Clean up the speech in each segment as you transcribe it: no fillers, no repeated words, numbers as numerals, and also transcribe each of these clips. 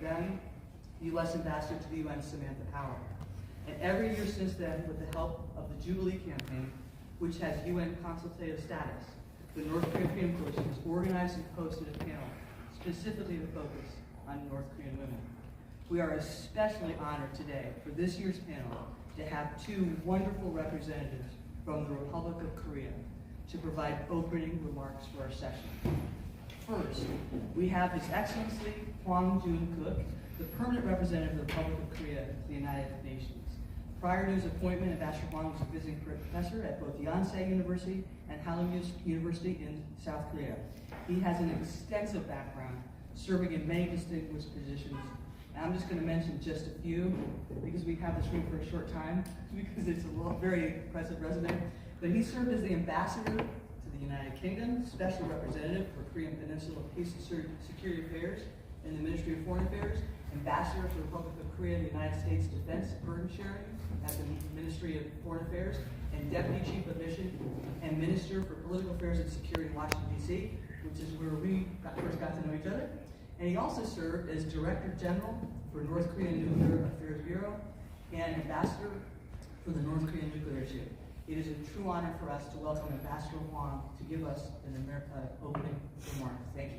then the U.S. Ambassador to the UN, Samantha Power. And every year since then, with the help of the Jubilee Campaign, which has UN consultative status, the North Korean Freedom Coalition has organized and hosted a panel specifically to focus on North Korean women. We are especially honored today for this year's panel to have two wonderful representatives from the Republic of Korea to provide opening remarks for our session. First, we have His Excellency Hwang Jun-kook, the permanent representative of the Republic of Korea to the United Nations. Prior to his appointment, Ambassador Hwang was a visiting professor at both Yonsei University and Hallyu University in South Korea. He has an extensive background, serving in many distinguished positions. And I'm just going to mention just a few, because we have this room for a short time, because it's a very impressive resume. But he served as the ambassador to the United Kingdom, special representative for Korean Peninsula Peace and Security Affairs in the Ministry of Foreign Affairs, ambassador for the Republic of Korea in the United States Defense Burden Sharing at the Ministry of Foreign Affairs, and Deputy Chief of Mission and Minister for Political Affairs and Security in Washington, D.C., which is where we first got to know each other. And he also served as Director General for North Korean Nuclear Affairs Bureau and Ambassador for the North Korean Nuclear Issue. It is a true honor for us to welcome Ambassador Hwang to give us an opening remark. Thank you.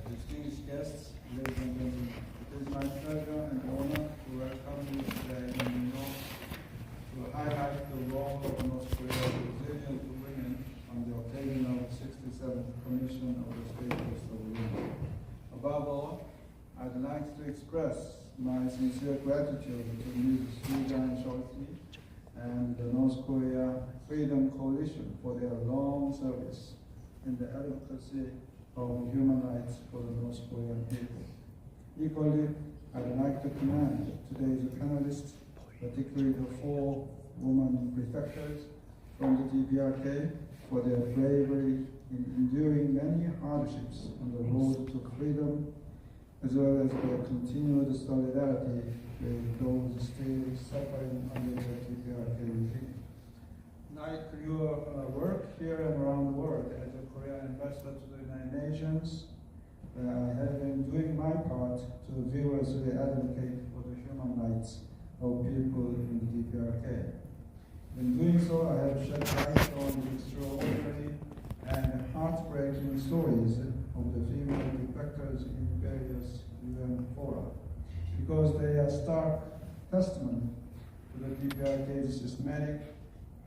Distinguished guests, ladies and gentlemen, it is my pleasure and honor to welcome you today in New York to highlight the role of North Korea's resilience to women on the occasion of the 67th Commission of the Status of Women. Above all, I'd like to express my sincere gratitude to Ms. Susan Scholz and the North Korea Freedom Coalition for their long service in the advocacy of human rights for the North Korean people. Equally, I'd like to commend today's panelists, particularly the 4 women prefectors from the DPRK, for their bravery in enduring many hardships on the road to freedom, as well as their continued solidarity with those still suffering under the DPRK regime. Like your work here and around the world as a Korean ambassador to the United Nations, I have been doing my part to vigorously advocate for the human rights of people in the DPRK. In doing so, I have shed light on the extraordinary and heartbreaking stories of the female defectors in various UN fora, because they are stark testament to the DPRK's systematic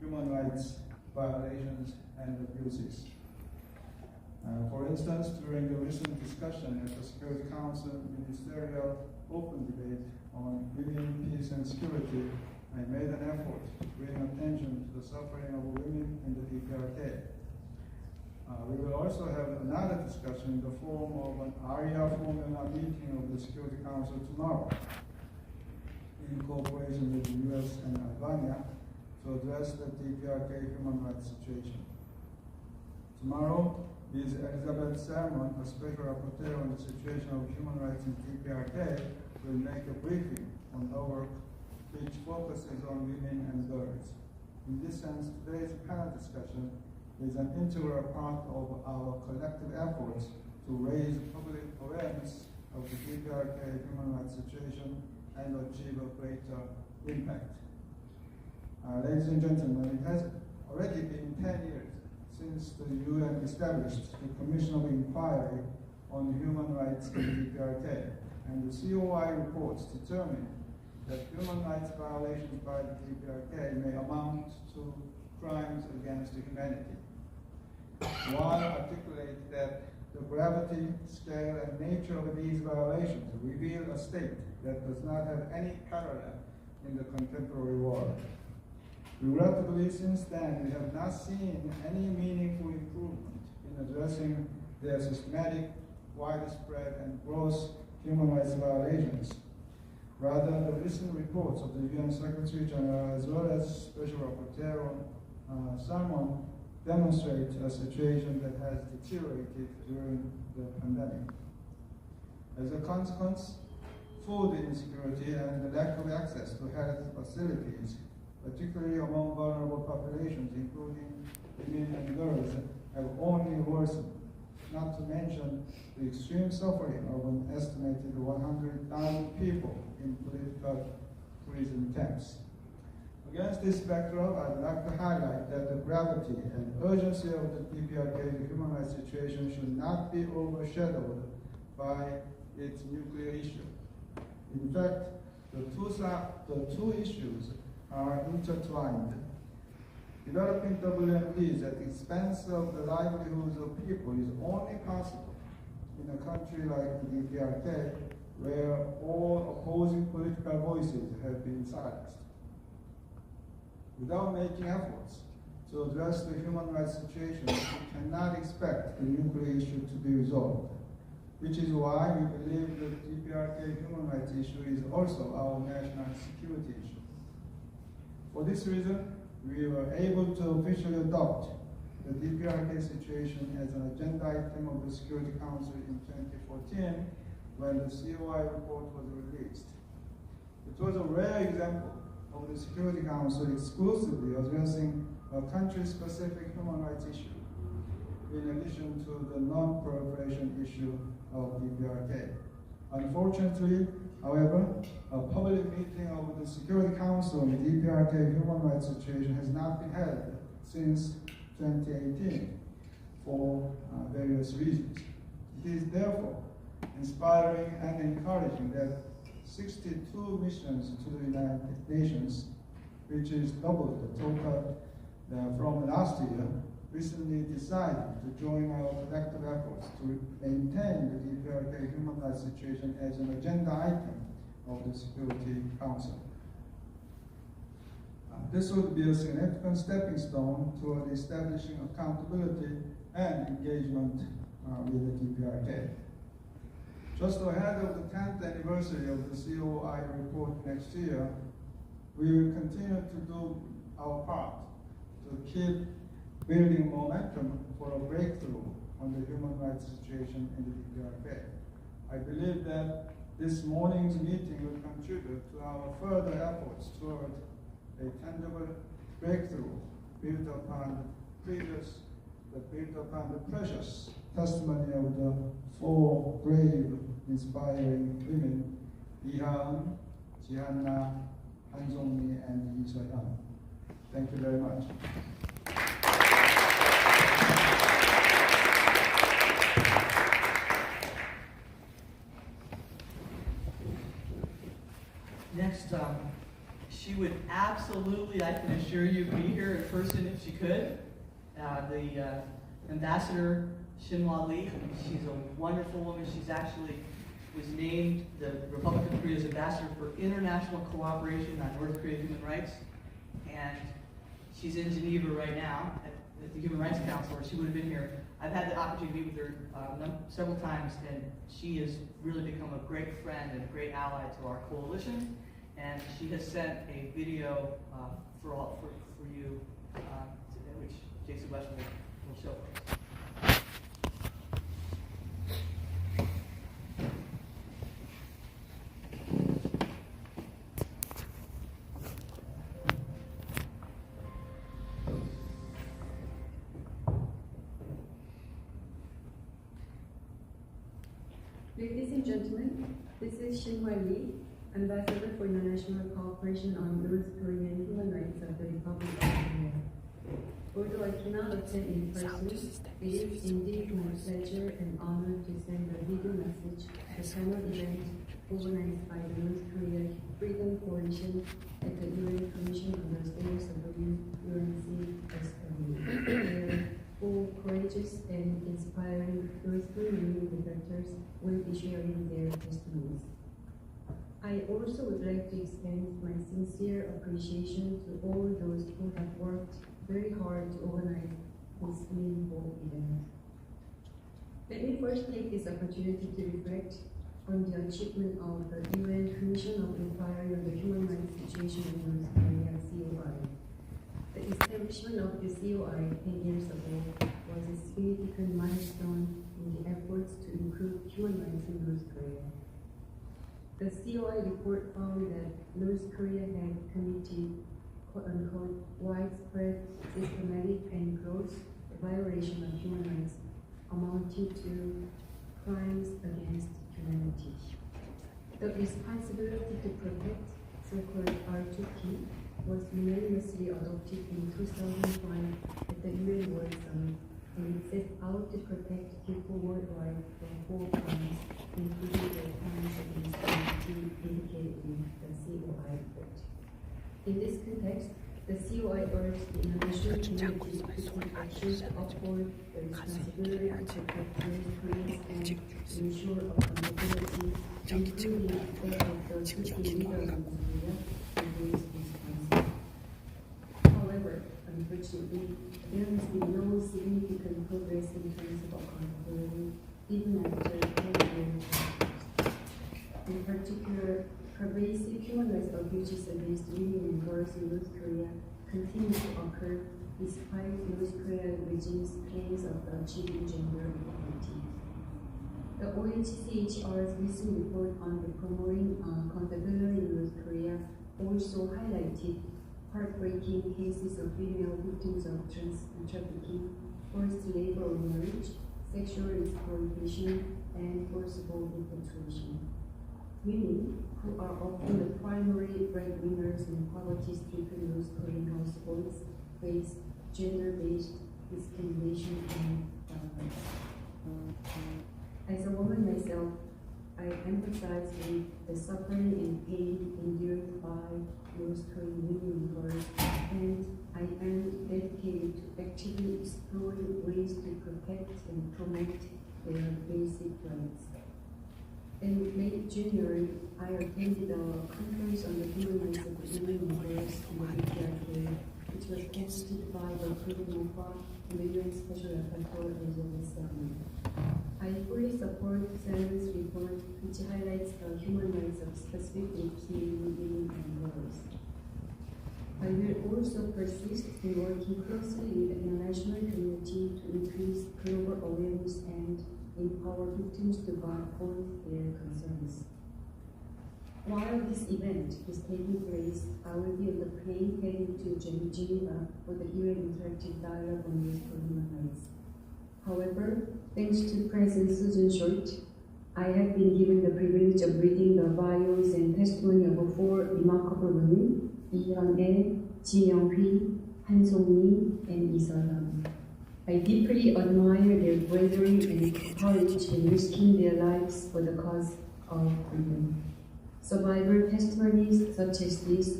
human rights violations and abuses. For instance, during the recent discussion at the Security Council Ministerial Open Debate on Women, Peace and Security, I made an effort to bring attention to the suffering of women in the DPRK. We will also have another discussion in the form of an ARIA formula meeting of the Security Council tomorrow, in cooperation with the US and Albania, to address the DPRK human rights situation. Tomorrow, Ms. Elizabeth Salmon, a special rapporteur on the situation of human rights in DPRK, will make a briefing on her work, which focuses on women and girls. In this sense, today's panel discussion is an integral part of our collective efforts to raise public awareness of the DPRK human rights situation and achieve a greater impact. Ladies and gentlemen, it has already been 10 years since the UN established the Commission of Inquiry on Human Rights in the DPRK, and the COI reports determine that human rights violations by the DPRK may amount to crimes against humanity. One articulates that the gravity, scale, and nature of these violations reveal a state that does not have any parallel in the contemporary world. Regrettably, since then, we have not seen any meaningful improvement in addressing their systematic, widespread, and gross human rights violations. Rather, the recent reports of the UN Secretary General, as well as Special Rapporteur Salmon, demonstrate a situation that has deteriorated during the pandemic. As a consequence, food insecurity and the lack of access to health facilities, particularly among vulnerable to mention the extreme suffering of an estimated 100,000 people in political prison camps. Against this backdrop, I'd like to highlight that the gravity and urgency of the DPRK's human rights situation should not be overshadowed by its nuclear issue. In fact, the two issues are intertwined. Developing WMDs at the expense of the livelihoods of people is only possible in a country like the DPRK, where all opposing political voices have been silenced. Without making efforts to address the human rights situation, we cannot expect the nuclear issue to be resolved, which is why we believe the DPRK human rights issue is also our national security issue. For this reason, we were able to officially adopt the DPRK situation as an agenda item of the Security Council in 2014 when the COI report was released. It was a rare example of the Security Council exclusively addressing a country-specific human rights issue, in addition to the non-proliferation issue of DPRK. Unfortunately, however, a public meeting of the Security Council on the DPRK human rights situation has not been held since 2018 for various reasons. It is therefore inspiring and encouraging that 62 missions to the United Nations, which is double the total from last year, recently decided to join our collective efforts to maintain the DPRK human rights situation as an agenda item of the Security Council. This would be a significant stepping stone toward establishing accountability and engagement with the DPRK. Just ahead of the 10th anniversary of the COI report next year, we will continue to do our part to keep building momentum for a breakthrough on the human rights situation in the DPRK. I believe that this morning's meeting will contribute to our further efforts toward a tangible breakthrough built upon the precious testimony of the four brave, inspiring women, 이하은, 지한나, 한송미, and 이서연. Thank you very much. Next, she would absolutely, I can assure you, be here in person if she could. The Ambassador Shinwa Lee, she's a wonderful woman. She's actually was named the Republic of Korea's Ambassador for International Cooperation on North Korea Human Rights. And she's in Geneva right now at the Human Rights Council, or she would have been here. I've had the opportunity to meet with her several times, and she has really become a great friend and a great ally to our coalition. And she has sent a video for you, which Jason West will show us. Ladies and gentlemen, this is Shinwa Lee, Ambassador for International Cooperation on North Korean Human Rights of the Republic of Korea. Although I cannot attend in person, it is indeed my pleasure and honor to send a video message to the panel event organized by the North Korea Freedom Coalition at the UN Commission on the Affairs of the UNCSW, where four courageous and inspiring North Korean defectors will be sharing their testimonies. I also would like to extend my sincere appreciation to all those who have worked very hard to organize this meaningful event. Let me first take this opportunity to reflect on the achievement of the UN Commission of Inquiry on the Human Rights Situation in North Korea, COI. The establishment of the COI 10 years ago was a significant milestone in the efforts to improve human rights in North Korea. The COI report found that North Korea had committed quote-unquote widespread, systematic, and gross violation of human rights amounting to crimes against humanity. The responsibility to protect, so-called R2P, was unanimously adopted in 2005 at the UN World Summit, and it sets out to protect people worldwide from 4 crimes, including the crimes against humanity indicated in the COI report. In this context, the COI urged the international community to take action to uphold the responsibility to protect North Koreans and ensure accountability, including the effect of the key leaders in Korea and those responsible. However, unfortunately, there has been no significant progress in terms of accountability, even after 10 years. In particular, pervasive human rights abuses against women and girls in North Korea continue to occur despite North Korean regime's claims of achieving gender equality. The OHCHR's recent report on the promoting accountability in North Korea also highlighted heartbreaking cases of female victims of trafficking, forced labor or marriage, sexual exploitation, and forcible infatuation. Women, who are often the primary breadwinners in poverty-stricken North Korean households, face gender-based discrimination and violence. As a woman myself, I empathize with the suffering and pain endured by North Korean women and girls, and I am dedicated to actively exploring ways to protect and promote their basic rights. In late January, I attended a conference on the human rights of women and girls in the which was hosted by the Korean and the UN Special Rapporteur Elizabeth Salmon. I fully support Salmon's report, which highlights the human rights of specifically key women and girls. I will also persist in working closely with the international community to increase global awareness and empower victims to voice their concerns. While this event is taking place, I will be on the plane heading to Geneva for the UN Interactive Dialogue on Youth Human Rights. However, thanks to President Susan Short, I have been given the privilege of reading the bios and testimony of 4 remarkable women, 이현애, 진영휘, 한송미, and 이설람. I deeply admire their bravery and courage in risking their lives for the cause of freedom. Survivor testimonies such as these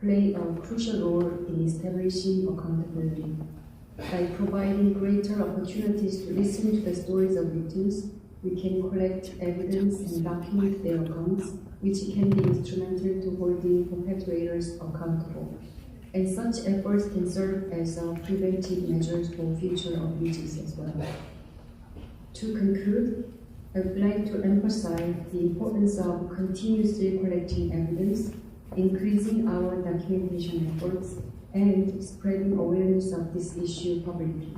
play a crucial role in establishing accountability. By providing greater opportunities to listen to the stories of victims, we can collect evidence and document their accounts, which can be instrumental to holding perpetrators accountable. And such efforts can serve as preventive measures for future abuses as well. To conclude, I would like to emphasize the importance of continuously collecting evidence, increasing our documentation efforts, and spreading awareness of this issue publicly,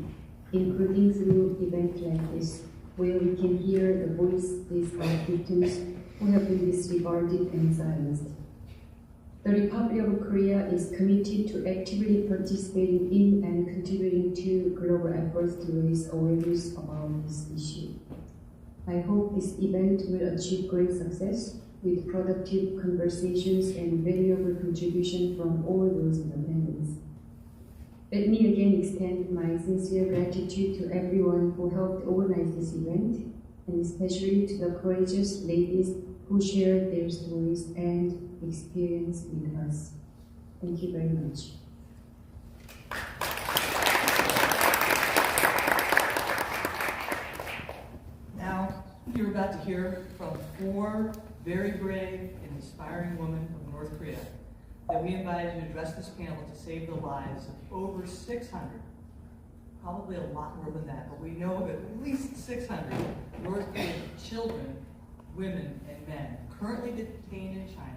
including through events like this, where we can hear the voices of victims who have been disregarded and silenced. The Republic of Korea is committed to actively participating in and contributing to global efforts to raise awareness about this issue. I hope this event will achieve great success with productive conversations and valuable contribution from all those in attendance. Let me again extend my sincere gratitude to everyone who helped organize this event, and especially to the courageous ladies who shared their stories and experience with us. Thank you very much. Now, you're about to hear from 4 very brave and inspiring women of North Korea that we invited to address this panel to save the lives of over 600, probably a lot more than that, but we know of at least 600 North Korean children, women, and men currently detained in China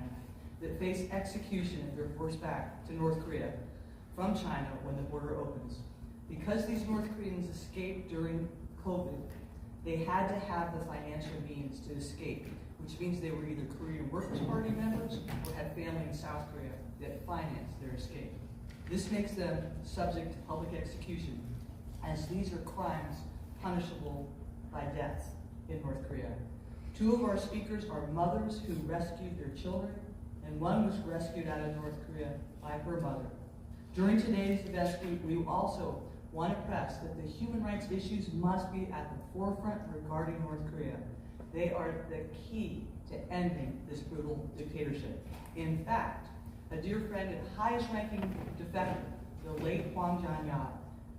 that face execution if they're forced back to North Korea from China when the border opens. Because these North Koreans escaped during COVID, they had to have the financial means to escape, which means they were either Korean Workers' Party members or had family in South Korea that financed their escape. This makes them subject to public execution, as these are crimes punishable by death in North Korea. Two of our speakers are mothers who rescued their children, and one was rescued out of North Korea by her mother. During today's event, we also want to press that the human rights issues must be at the forefront regarding North Korea. They are the key to ending this brutal dictatorship. In fact, a dear friend and highest ranking defender, the late Hwang Jang-ya,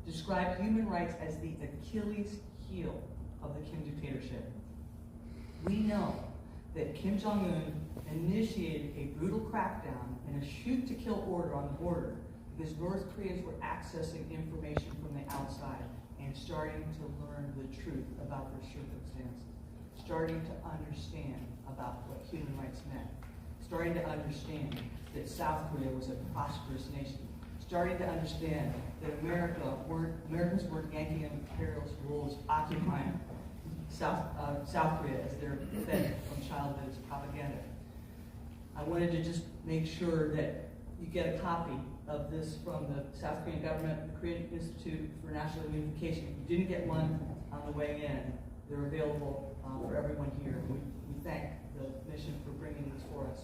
described human rights as the Achilles heel of the Kim dictatorship. We know that Kim Jong-un initiated a brutal crackdown and a shoot-to-kill order on the border because North Koreans were accessing information from the outside and starting to learn the truth about their circumstances, starting to understand about what human rights meant, starting to understand that South Korea was a prosperous nation, starting to understand that Americans weren't yanking imperialist rules occupying South Korea as they're fed from childhood as propaganda. I wanted to just make sure that you get a copy of this from the South Korean government, the Korean Institute for National Unification. If you didn't get one on the way in, they're available for everyone here. We thank the mission for bringing this for us.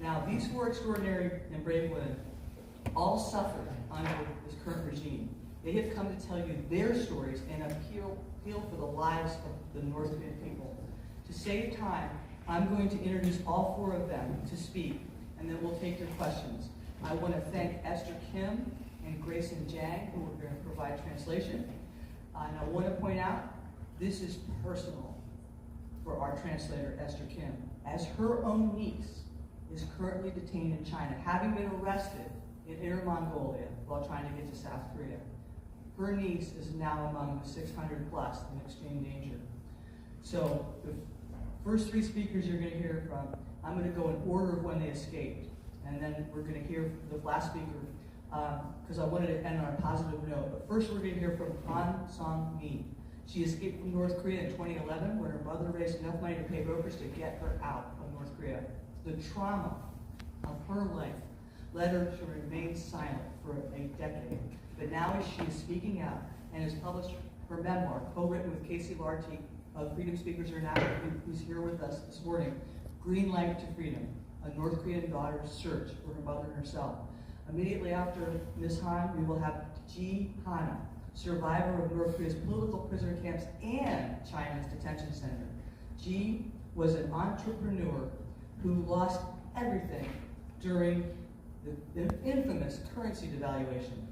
Now, these four extraordinary and brave women all suffered under this current regime. They have come to tell you their stories and appeal for the lives of the North Korean people. To save time, I'm going to introduce all four of them to speak, and then we'll take your questions. I want to thank Esther Kim and Grayson Jang, who are going to provide translation. And I want to point out, this is personal for our translator, Esther Kim, as her own niece is currently detained in China, having been arrested in Inner Mongolia while trying to get to South Korea. Her niece is now among the 600 plus in extreme danger. So the first three speakers you're going to hear from, I'm going to go in order of when they escaped. And then we're going to hear the last speaker, because I wanted to end on a positive note. But first we're going to hear from Han Song-mi. She escaped from North Korea in 2011 when her mother raised enough money to pay brokers to get her out of North Korea. The trauma of her life led her to remain silent for a decade. But now as she is speaking out and has published her memoir, co-written with Casey Larty of Freedom Speakers International, who's here with us this morning, Green Light to Freedom, a North Korean daughter's search for her mother and herself. Immediately after Ms. Han, we will have Ji Hana, survivor of North Korea's political prisoner camps and China's detention center. Ji was an entrepreneur who lost everything during the infamous currency devaluation.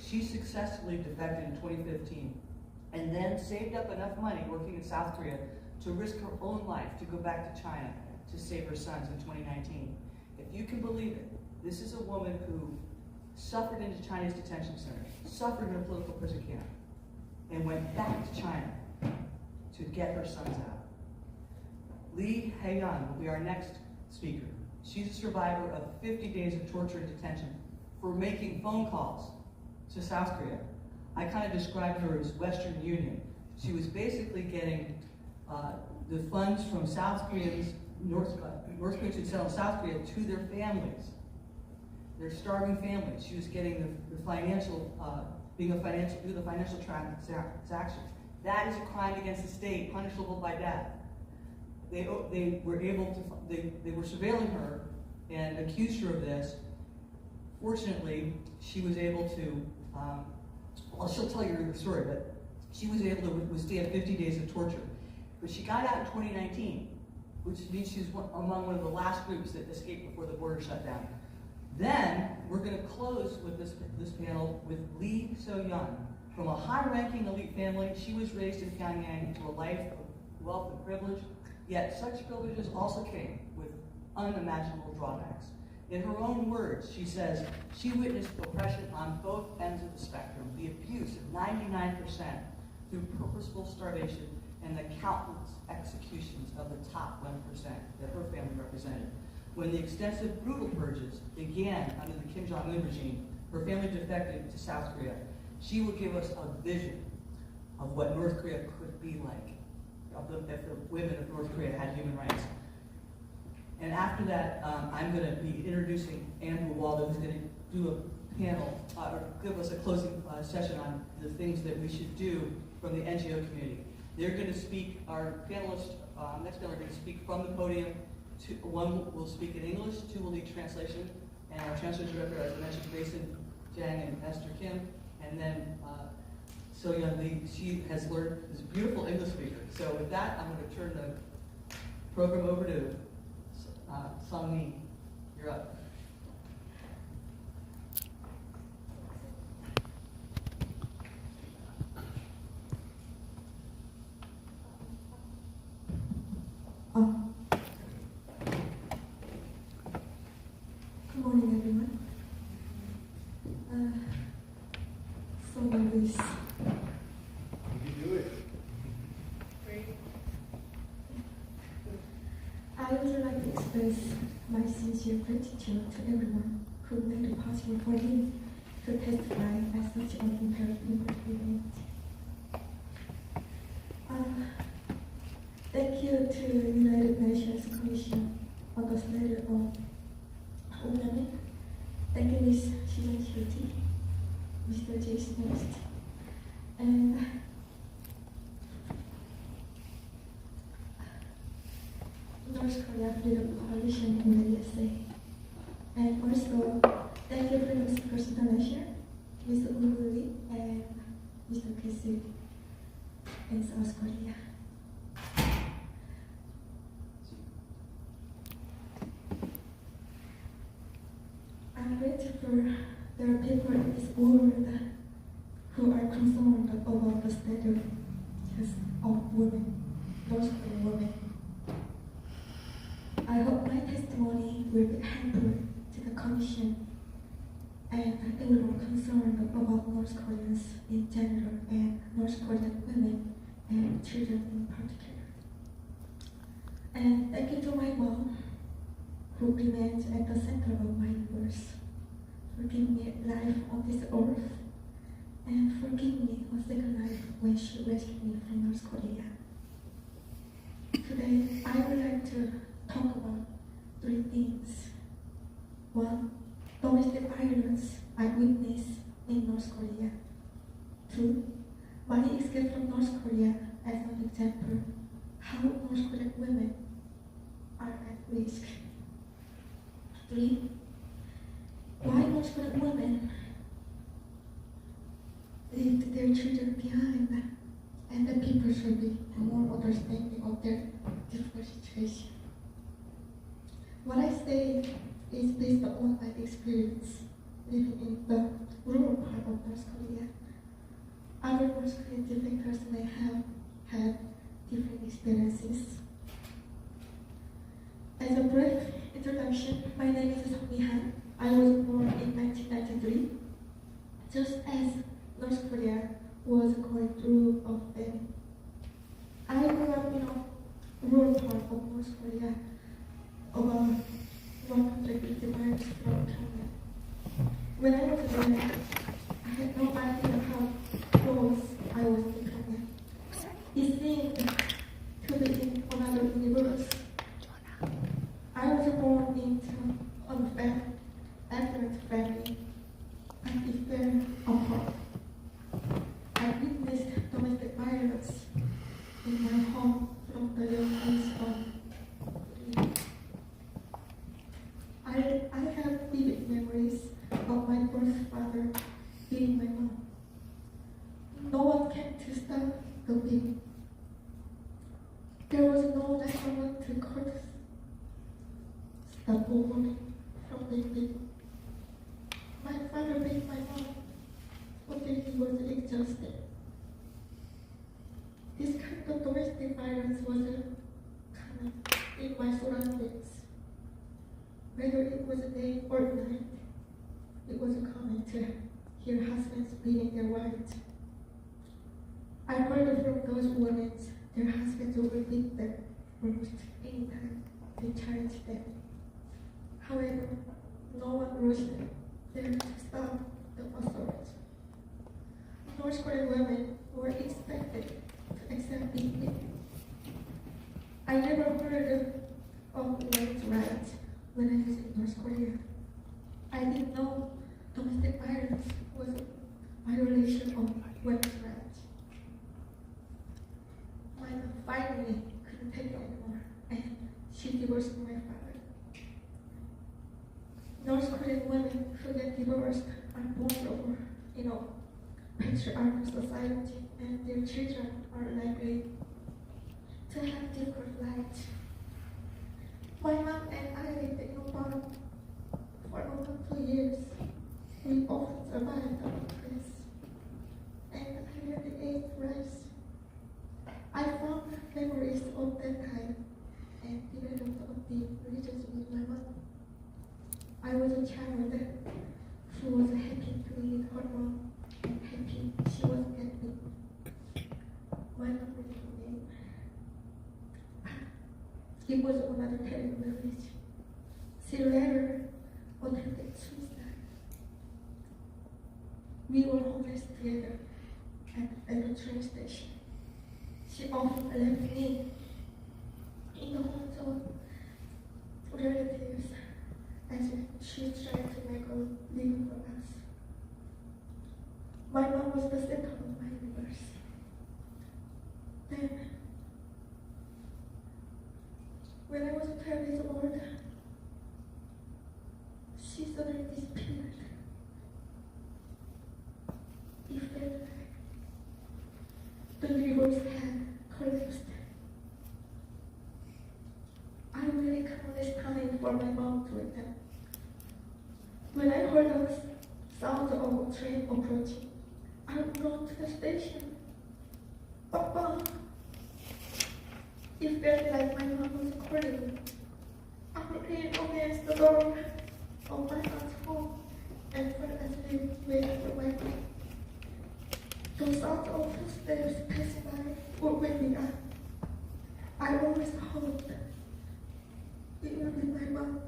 She successfully defected in 2015 and then saved up enough money working in South Korea to risk her own life to go back to China to save her sons in 2019. If you can believe it, this is a woman who suffered in the Chinese detention center, suffered in a political prison camp, and went back to China to get her sons out. Lee Hae-yeon will be our next speaker. She's a survivor of 50 days of torture and detention for making phone calls to South Korea. I kind of described her as Western Union. She was basically getting the funds from South Koreans, North Koreans who settled in South Korea to their families, their starving families. She was getting the financial, do the financial transactions. That is a crime against the state, punishable by death. They were surveilling her and accused her of this. Fortunately, she was able to, well, she'll tell you the story, but she was able to withstand 50 days of torture. But she got out in 2019, which means she's among one of the last groups that escaped before the border shut down. Then, we're going to close with this panel with Lee So-yeon. From a high-ranking elite family, she was raised in Pyongyang to a life of wealth and privilege, yet such privileges also came with unimaginable drawbacks. In her own words, she says, she witnessed oppression on both ends of the spectrum, the abuse of 99% through purposeful starvation and the countless executions of the top 1% that her family represented. When the extensive brutal purges began under the Kim Jong-un regime, her family defected to South Korea. She will give us a vision of what North Korea could be like if the women of North Korea had human rights. And after that, I'm going to be introducing Andrew Waldo, who's going to do a panel, or give us a closing session on the things that we should do from the NGO community. They're going to speak, our panelists, next panel are going to speak from the podium. One will speak in English, two will need translation, and our translation director, as I mentioned, Grayson Jang and Esther Kim, and then So Young Lee, she has learned, is a beautiful English speaker. So with that, I'm going to turn the program over to Song Mi. You're up. Good morning, everyone. So this. You can do it. I would like to express my sincere gratitude to everyone who made it possible for me to testify at such an very important event. Thank you to United Nations Commission on the Status of Women. Thank you, Ms. Shilan Shetty, Mr. Jason Next, and North Korea Freedom Coalition in the USA. And also, thank you for Mr. International, Mr. Uli, and Mr. Casey in South Korea. I'm grateful there are people in this world who are concerned about the status of women, North Korean women. I hope my testimony will be helpful to the Commission and everyone concerned about North Koreans in general and North Korean women and children in particular. And thank you to my mom, who remains at the center of my universe, for giving me life on this earth, and for giving me a second life when she rescued me from North Korea. Today, I would like to talk about three things. One, domestic violence I witnessed in North Korea. Two, my escape from North Korea as an example how North Korean women are at risk. Three, why North Korean women leave their children behind, and the people should be more understanding of their difficult situation. What I say is based on my experience living in the rural part of North Korea. Other North Korean defectors may have had different experiences. As a brief introduction, my name is Song Mi-han. I was born in 1993, just as North Korea was going through a famine. I grew up in a rural part of North Korea, about 150 miles from Pyongyang. When I was there, I had no idea how close I was to Pyongyang. It seemed to be in another universe. I was born into an affluent family, and it fell apart. I witnessed domestic violence in my home from the young age of 3. I have vivid memories of my birth father beating my mom. No one came to stop the beating. There was no one to court stop a woman from being beaten. My father beat my mom until he was exhausted. This kind of domestic violence was common in my surroundings. Whether it was day or night, it was common to hear husbands beating their wives. I heard from those women their husbands would beat them almost any time they challenged them. However, no one rushed there to stop the assault. North Korean women were expected to accept beating. I never heard of women's rights when I was in North Korea. I didn't know domestic violence violation of women's rights. My mom finally couldn't take it anymore, and she divorced my father. North Korean women who get divorced are vulnerable in a patriarchal society, and their children are likely to have difficult lives. My mom and I lived in a barn for over 2 years. We often survived our place, and I really ate rice. I found memories of that time and developed a deep relationship with my mom. I was a child who was happy to be with her mom and happy she was at me. My mom really knew. It was another terrible marriage. She later attempted suicide. We were homeless together at the train station. She often left me in the homes of relatives as she tried to make a living for us. My mom was the center of my universe. Then, when I was 12 years old, she suddenly disappeared. It felt like the universe had collapsed. I really countless time for my mom to return. When I heard the sound of a train approaching, I ran to the station. Papa! It felt like my mom was calling me. I leaned against the door of my aunt's home and felt as if waiting for my mom. The sound of footsteps passing by would wake me up. I always hoped it would be my mom.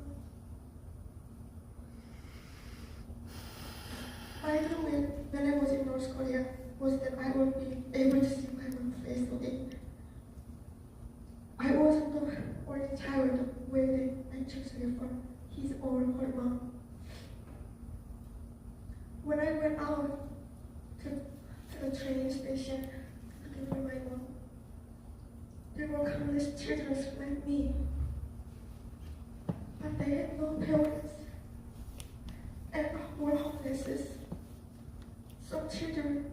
My dream when I was in North Korea was that I would be able to see my mom's face again. I wasn't the only child waiting anxiously for his or her mom. When I went out to the train station looking for my mom, there were countless children like me, but they had no parents and were homeless. Some children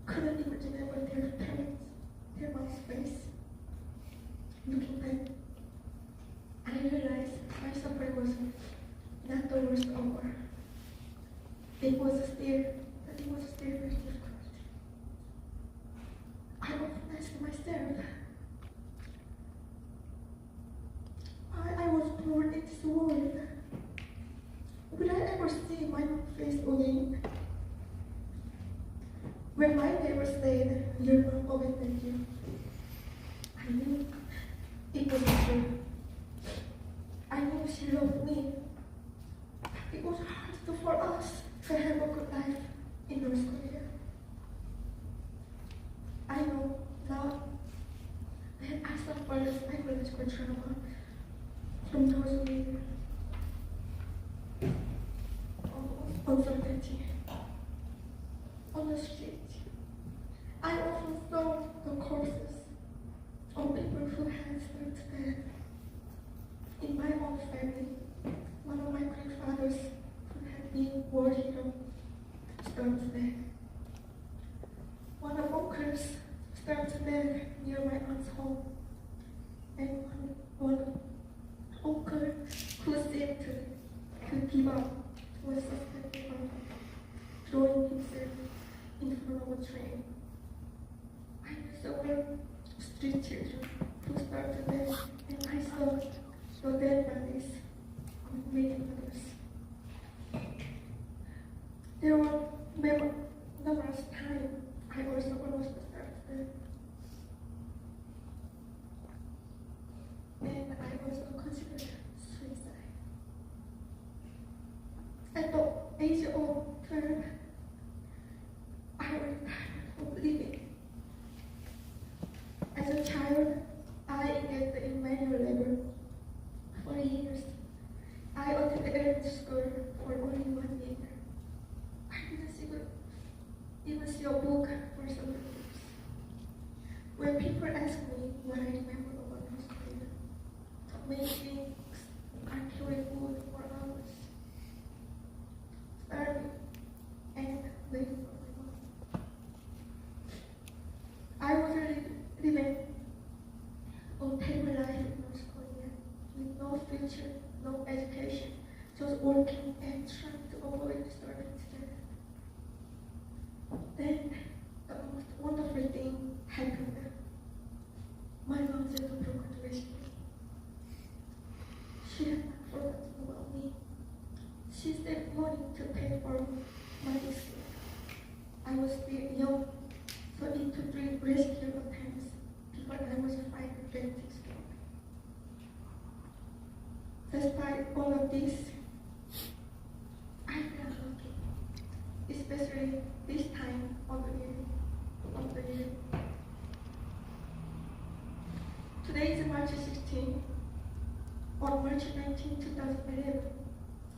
couldn't even remember their parents, their mom's face. Looking back, I realized my suffering was not the worst over. It was still very difficult. I often asked myself why I was born in this world. Would I ever see my own face again? When my neighbor said, "Your mom abandoned you," I knew it wasn't true. I knew she loved me. It was hard for us to have a good life in North Korea. I know now that I suffered psychological trauma from those years of uncertainty. On the street, I often saw the corpses of people who had starved to death. In my own family, one of my grandfathers who had been war hero starved to death. One of uncles starved to death near my aunt's home. And one uncle who seemed to give up was suspected of throwing himself in front of a train. I knew several street children who starved to death, and I saw the dead bodies of many others. There were numerous times I also almost starved to death. And I also considered suicide. At the age of 12, I was tired of living. As a child, I engaged in manual labor for years. I attended elementary school for only 1 year. I didn't see even see a book for some years. When people ask me what I remember about North Korea, many things are killing food for hours, starving, and waiting for my mom. I was living a terrible life in North Korea with no future, no education, just working and trying to avoid starving to death. Then the most wonderful thing happened. My mom sent a broker to rescue me. She had not forgotten about me. She saved money to pay for my escape. I was still young, so it took 3 rescue attempts before I was finally ready to escape. Despite all of this, I felt lucky, especially this time of the year. Today is March 16. On March 19, 2011,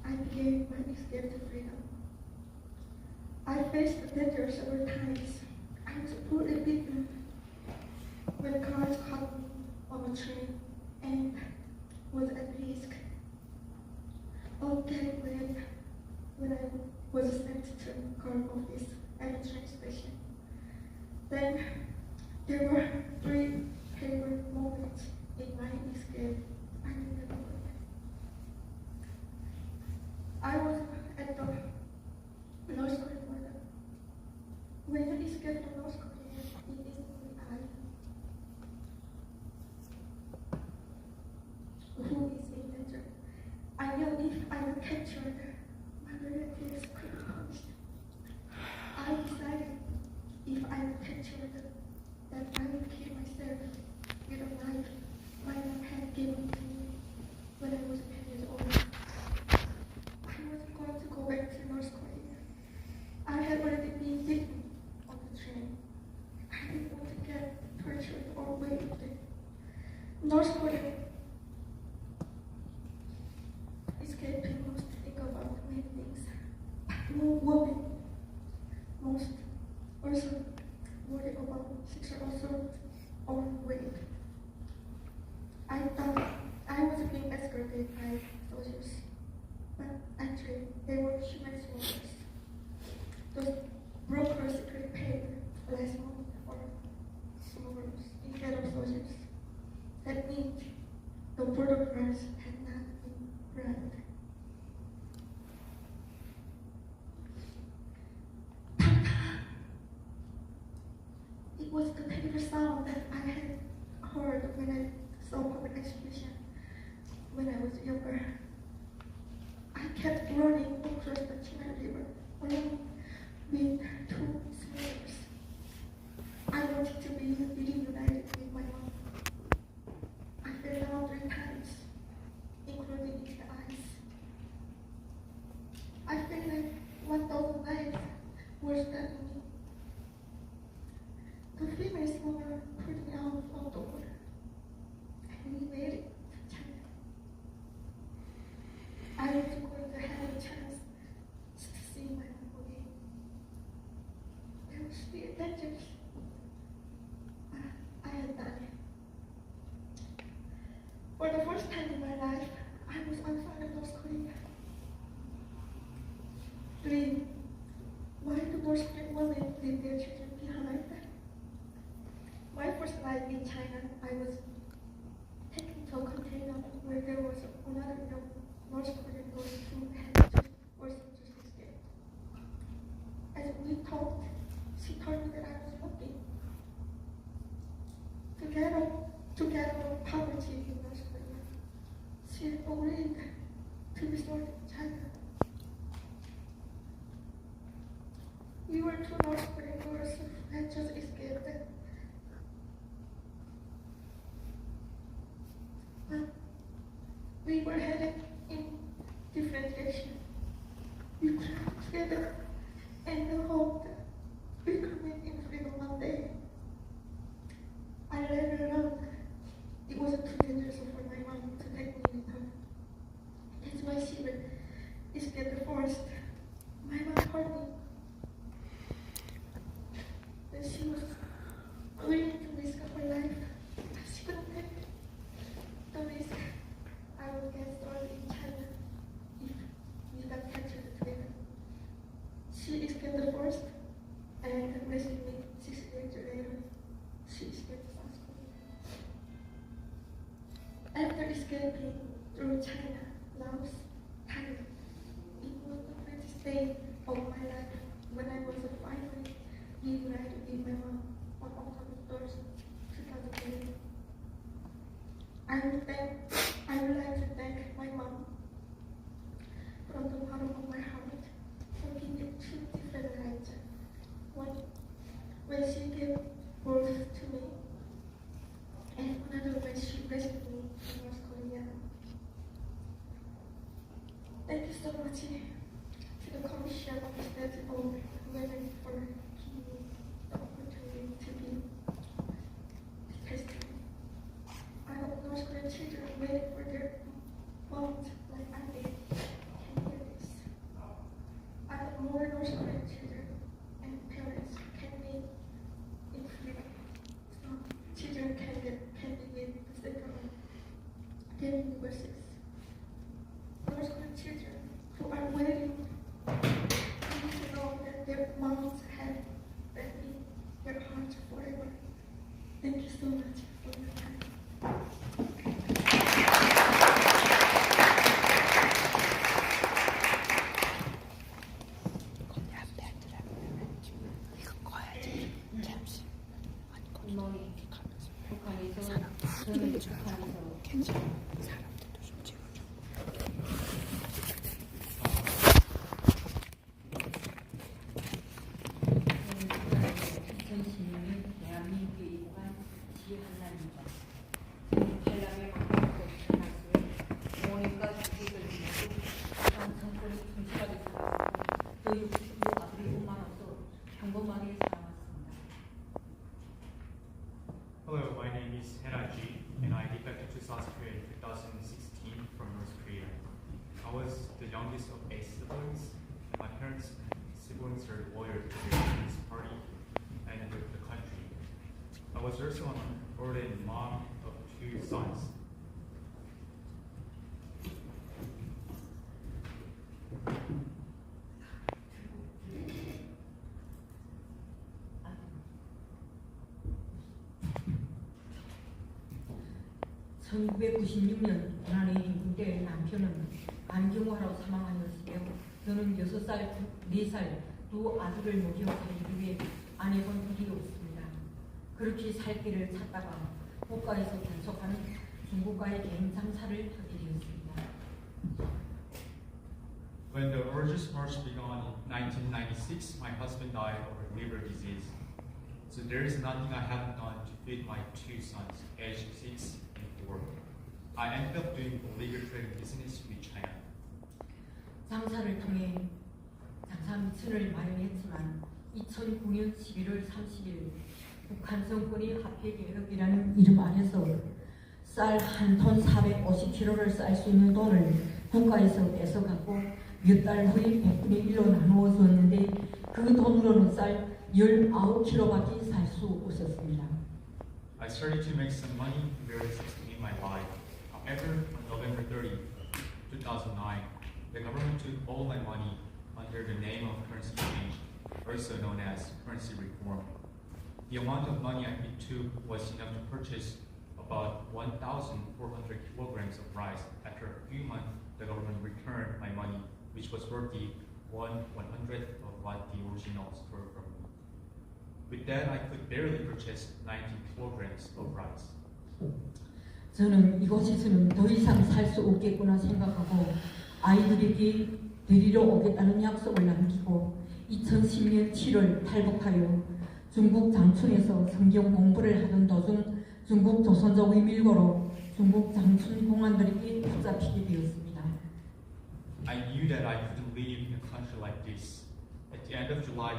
I began my escape to freedom. I faced danger several times. I was brutally beaten when cars caught me on a train and was at risk of getting raped when I was sent to the court office at a train station. Then there were 3 favorite moments in my escape I will never forget. I was at the North Korean border. When you escape from North Korea, it is who is in danger. I know if I were captured, my relatives could be punished. I decided if I were captured that I would kill myself with a knife my mom had given to me when I was 10 years old. I wasn't going to go back to North Korea. I had already been beaten on the train. I didn't want to get tortured or raped. North Korea escaping most think about many things. No woman most also worry about sexual assault or rape. I thought I was being escorted by soldiers, but actually they were human soldiers. Those brokers secretly paid less money for smugglers instead of soldiers. That means the border guards had not been bribed. It was the terrible sound that I had heard when I saw public execution when I was younger. I kept running across the China River along with 2 smugglers. I wanted to be reunited with my mom. I fell down 3 times, including in the eyes. I felt like 1,000 knives were stabbing me. The female smuggler pulled me out of the water, and we made it to China. I was going to have a chance to see my mom again. There was still dangers. I had done it. For the first time in my life, I was outside of North Korea. 3. Why do North Korean women leave their children behind? My first night in China, I was taken to a container where there was another young North Korean girl who had just escaped. As we talked, she told me that I was lucky to get out of poverty in North Korea. She had agreed to be stored in China. We were 2 North Korean girls who had just escaped. We were headed in different directions. We cried together and hoped we could meet in freedom one day. I let her know it wasn't too dangerous for my mom to take me with her. That's why she would escape the forest. My mom told me she was willing to risk her life. She couldn't take the risk. I would get started in China if we got captured together. She escaped the forest and rescued me 6 years later. She escaped South Korea. After escaping through China, Laos, Thailand, it was the greatest day of my life when I was finally reunited with my mom on October 1st, 2008. I would like to thank my mom from the bottom of my heart for giving 2 different lives. One, when she gave birth to me, and another when she rescued me in North Korea. Thank you so much to the Commission of the Study of Women for giving me the opportunity to be tested. I hope North Korean children waiting for their moms like I did can hear this. I hope more North Korean children and parents can be included so children can begin the second their universities. North Korean children who are waiting need to know that their moms have been in their hearts forever. Thank you so much for your time. Hello, my name is Hena-ji, and I defected to South Korea in 2016 from North Korea. I was the youngest of 8 siblings, and my parents' siblings are loyal to their Communist Party and the country. I was also an orphaned mom of 2 sons. (1996년) 고난의 그때 남편은 안경화로 사망하였으며 저는 6살, 4살 두 아들을 먹여 살기 위해 아내본 일이 없습니다. 그렇게 살 길을 찾다가 국가에서 단속하는 중국과의 개인 장사를 하게 되었습니다. When the religious march began in 1996, my husband died of a liver disease. So there is nothing I haven't done to feed my 2 sons, aged 6 and 4. I ended up doing illegal trading business with China. 장사를 통해 장사 미천을 마련했지만 2009년 11월 30일 북한 정권이 화폐개혁이라는 이름 아래서 쌀 1톤 450kg를 쌀 수 있는 돈을 국가에서 뺏어갖고 몇 달 후에 100분의 1로 나누어 주었는데 그 돈으로는 쌀 19kg밖에 살 수 없었습니다. I started to make some money very successfully in my life. However, on November 30, 2009, the government took all my money under the name of currency change, also known as currency reform. The amount of money I took was enough to purchase about 1,400 kilograms of rice. After a few months, the government returned my money, which was worth the 1/100th of what the original stole from me. With that, I could barely purchase 19 kilograms of rice. 저는 이곳에서는 더 이상 살 수 없겠구나 생각하고 아이들에게 데리러 오겠다는 약속을 남기고 2010년 7월 탈북하여 중국 장춘에서 성경 공부를 하던 도중 중국 조선족의 밀고로 중국 장춘 공안들에게 붙잡히게 되었습니다. I knew that I couldn't live in a country like this. At the end of July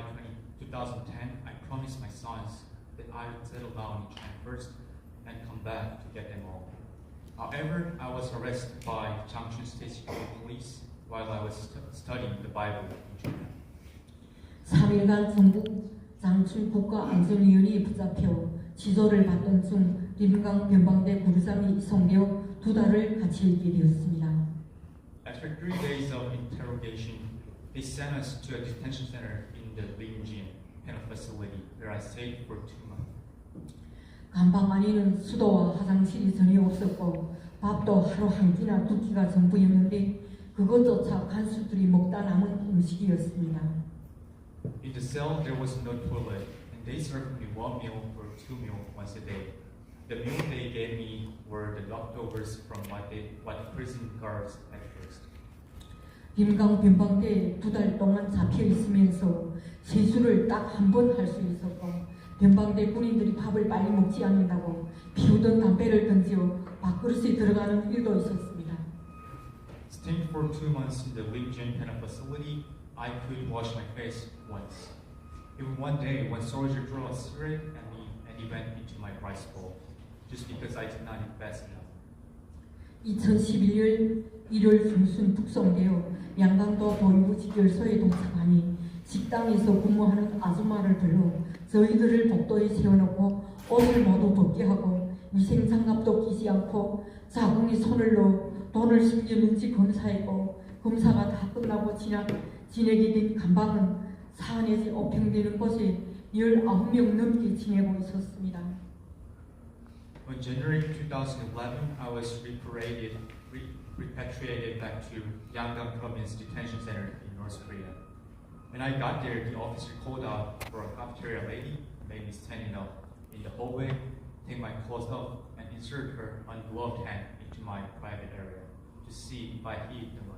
2010, I promised my sons that I would settle down in China first and come back to get them all. However, I was arrested by Changchun State Security Police while I was studying the Bible in China. 3일간 중국 장 감춘 국가안전위원회에 붙잡혀 지도를 받던 중 림강 변방대 부르장이 이송되어 2달을 같이 있게 되었습니다. After 3 days of interrogation, they sent us to a detention center in the Lingjin penal facility where I stayed for 2 months. 감방 안에는 수도와 화장실이 전혀 없었고 밥도 하루 한 끼나 2끼가 전부였는데 그것조차 간수들이 먹다 남은 음식이었습니다. In the cell, there was no toilet, and they served me 1 meal or 2 meals once a day. The meal they gave me were the leftovers from what prison guards had first. 림강 변방대에 2달 동안 잡혀 있으면서 세수를 딱 한 번 할 수 있었고 변방대 군인들이 밥을 빨리 먹지 않는다고 피우던 담배를 던지어 밥그릇에 들어가는 일도 있었습니다. Staying for 2 months in the Lingjin penal facility, I could wash my face once. Even one day, one soldier threw a cigarette at me and he went into my rice bowl, just because I did not eat fast enough. 2011년 1월 중순 북송되어 양강도 보이부 직결소에 도착하니 식당에서 근무하는 아줌마를 불러 저희들을 복도에 세워놓고 옷을 모두 벗게 하고 위생장갑도 끼지 않고 자궁에 손을 넣어 돈을 숨겼는지 검사했고 검사가 다 끝나고 지내게 된 감방은 사안에서 업형되는 곳에 19명 넘게 지내고 있었습니다. On January 2011, I was repatriated back to Yangon Province Detention Center in North Korea. When I got there, the officer called out for a cafeteria lady, made me stand up in the hallway, take my clothes off, and insert her ungloved hand into my private area to see if I hid the money.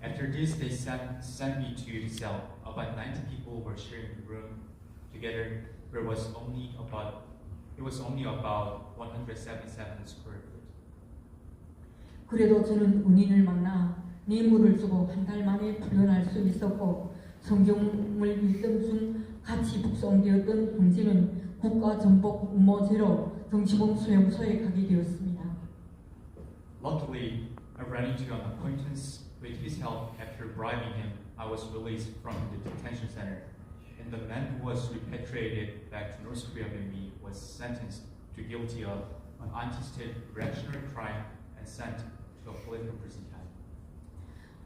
After this, they sent me to the cell. About 90 people were sharing the room together. It was only about 177 square foot. 그래도 저는 은인을 만나 뇌물을 주고 한 달 만에 풀려날 수 있었고 성경을 읽던 중 같이 북송되었던 형제는 국가전복 음모죄로 정치범 수용소에 가게 되었습니다. Luckily, I ran into an acquaintance. With his help, after bribing him, I was released from the detention center. And the man who was repatriated back to North Korea with me was sentenced to guilty of an anti-state reactionary crime and sent to a political prison camp.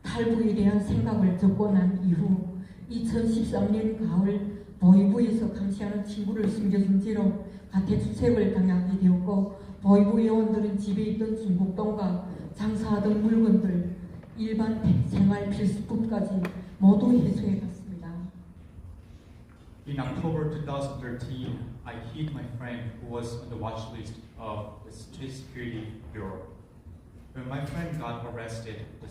탈북에 대한 생각을 접고 난 이후 2013년 가을 보이부에서 감시하는 친구를 숨겨준 채로 가태주색을 당하게 되었고 보이부 요원들은 집에 있던 중국돈과 장사하던 물건들 일반 생활 필수품까지 모두 회수해갔습니다. In October 2013, I hid my friend who was on the watch list of the State Security Bureau. When my friend got arrested, the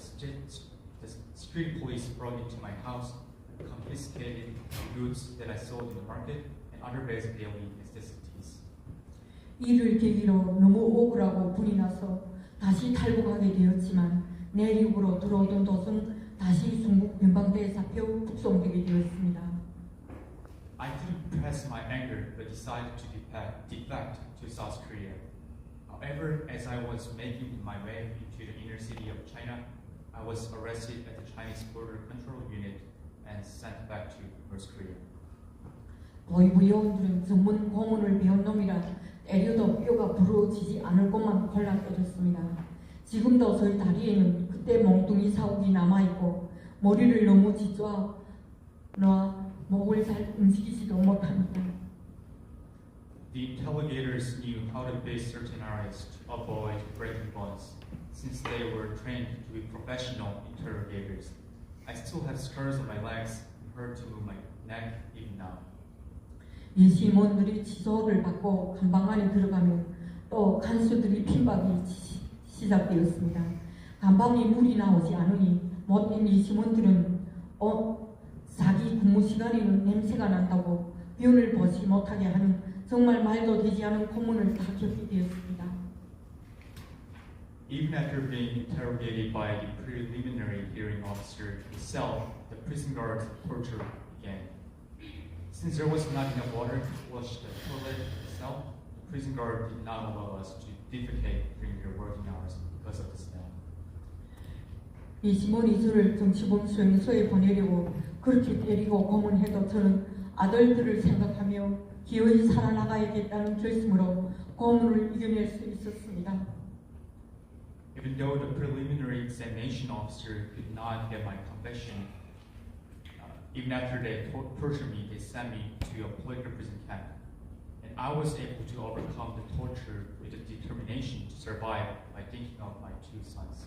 street police broke into my house and confiscated goods that I sold in the market and other basic daily necessities. 이를 계기로 너무 억울하고 분이 나서 다시 탈북하게 되었지만 내륙으로 들어오던 도중 다시 중국 변방대에 잡혀 북송되게 되었습니다. I couldn't repress my anger but decided to defect to South Korea. However, as I was making my way into the inner city of China, I was arrested at the Chinese Border Control Unit and sent back to North Korea. 보이부 요원들은 전문 고문을 배운 놈이라 때려도 뼈가 부러지지 않을 것만 골라떠줬습니다. 지금도 저희 다리에는 그때 몽둥이 자국이 남아있고 머리를 너무 쥐抓놔 목을 잘 움직이지도 못합니다. The interrogators knew how to base certain areas to avoid breaking bones, since they were trained to be professional interrogators. I still have scars on my legs and hurt to move my neck even now. 예시몬들이 지도를 받고 감방 안에 들어가면 또 간수들이 핀박이 시작되었습니다. 감방에 물이 나오지 않으니 못된 예시몬들은 자기 근무 시간에는 냄새가 난다고 변을 보지 못하게 하는 정말 말도 되지 않은 고문을 다 겪게 되었습니다. Even after being interrogated by the preliminary hearing officer in the cell, the prison guard's torture began. Since there was not enough water to flush the toilet in the cell, the prison guard did not allow us to defecate during their working hours because of the smell. 예시몬이 저를 정치범 수용소에 보내려고 그렇게 때리고 고문해도 저는 아들들을 생각하며 기어이 살아나가야겠다는 결심으로 고문을 이겨낼 수 있었습니다. Even though the preliminary examination officer could not get my confession, even after they tortured me, they sent me to a political prison camp. And I was able to overcome the torture with the determination to survive by thinking of my two sons.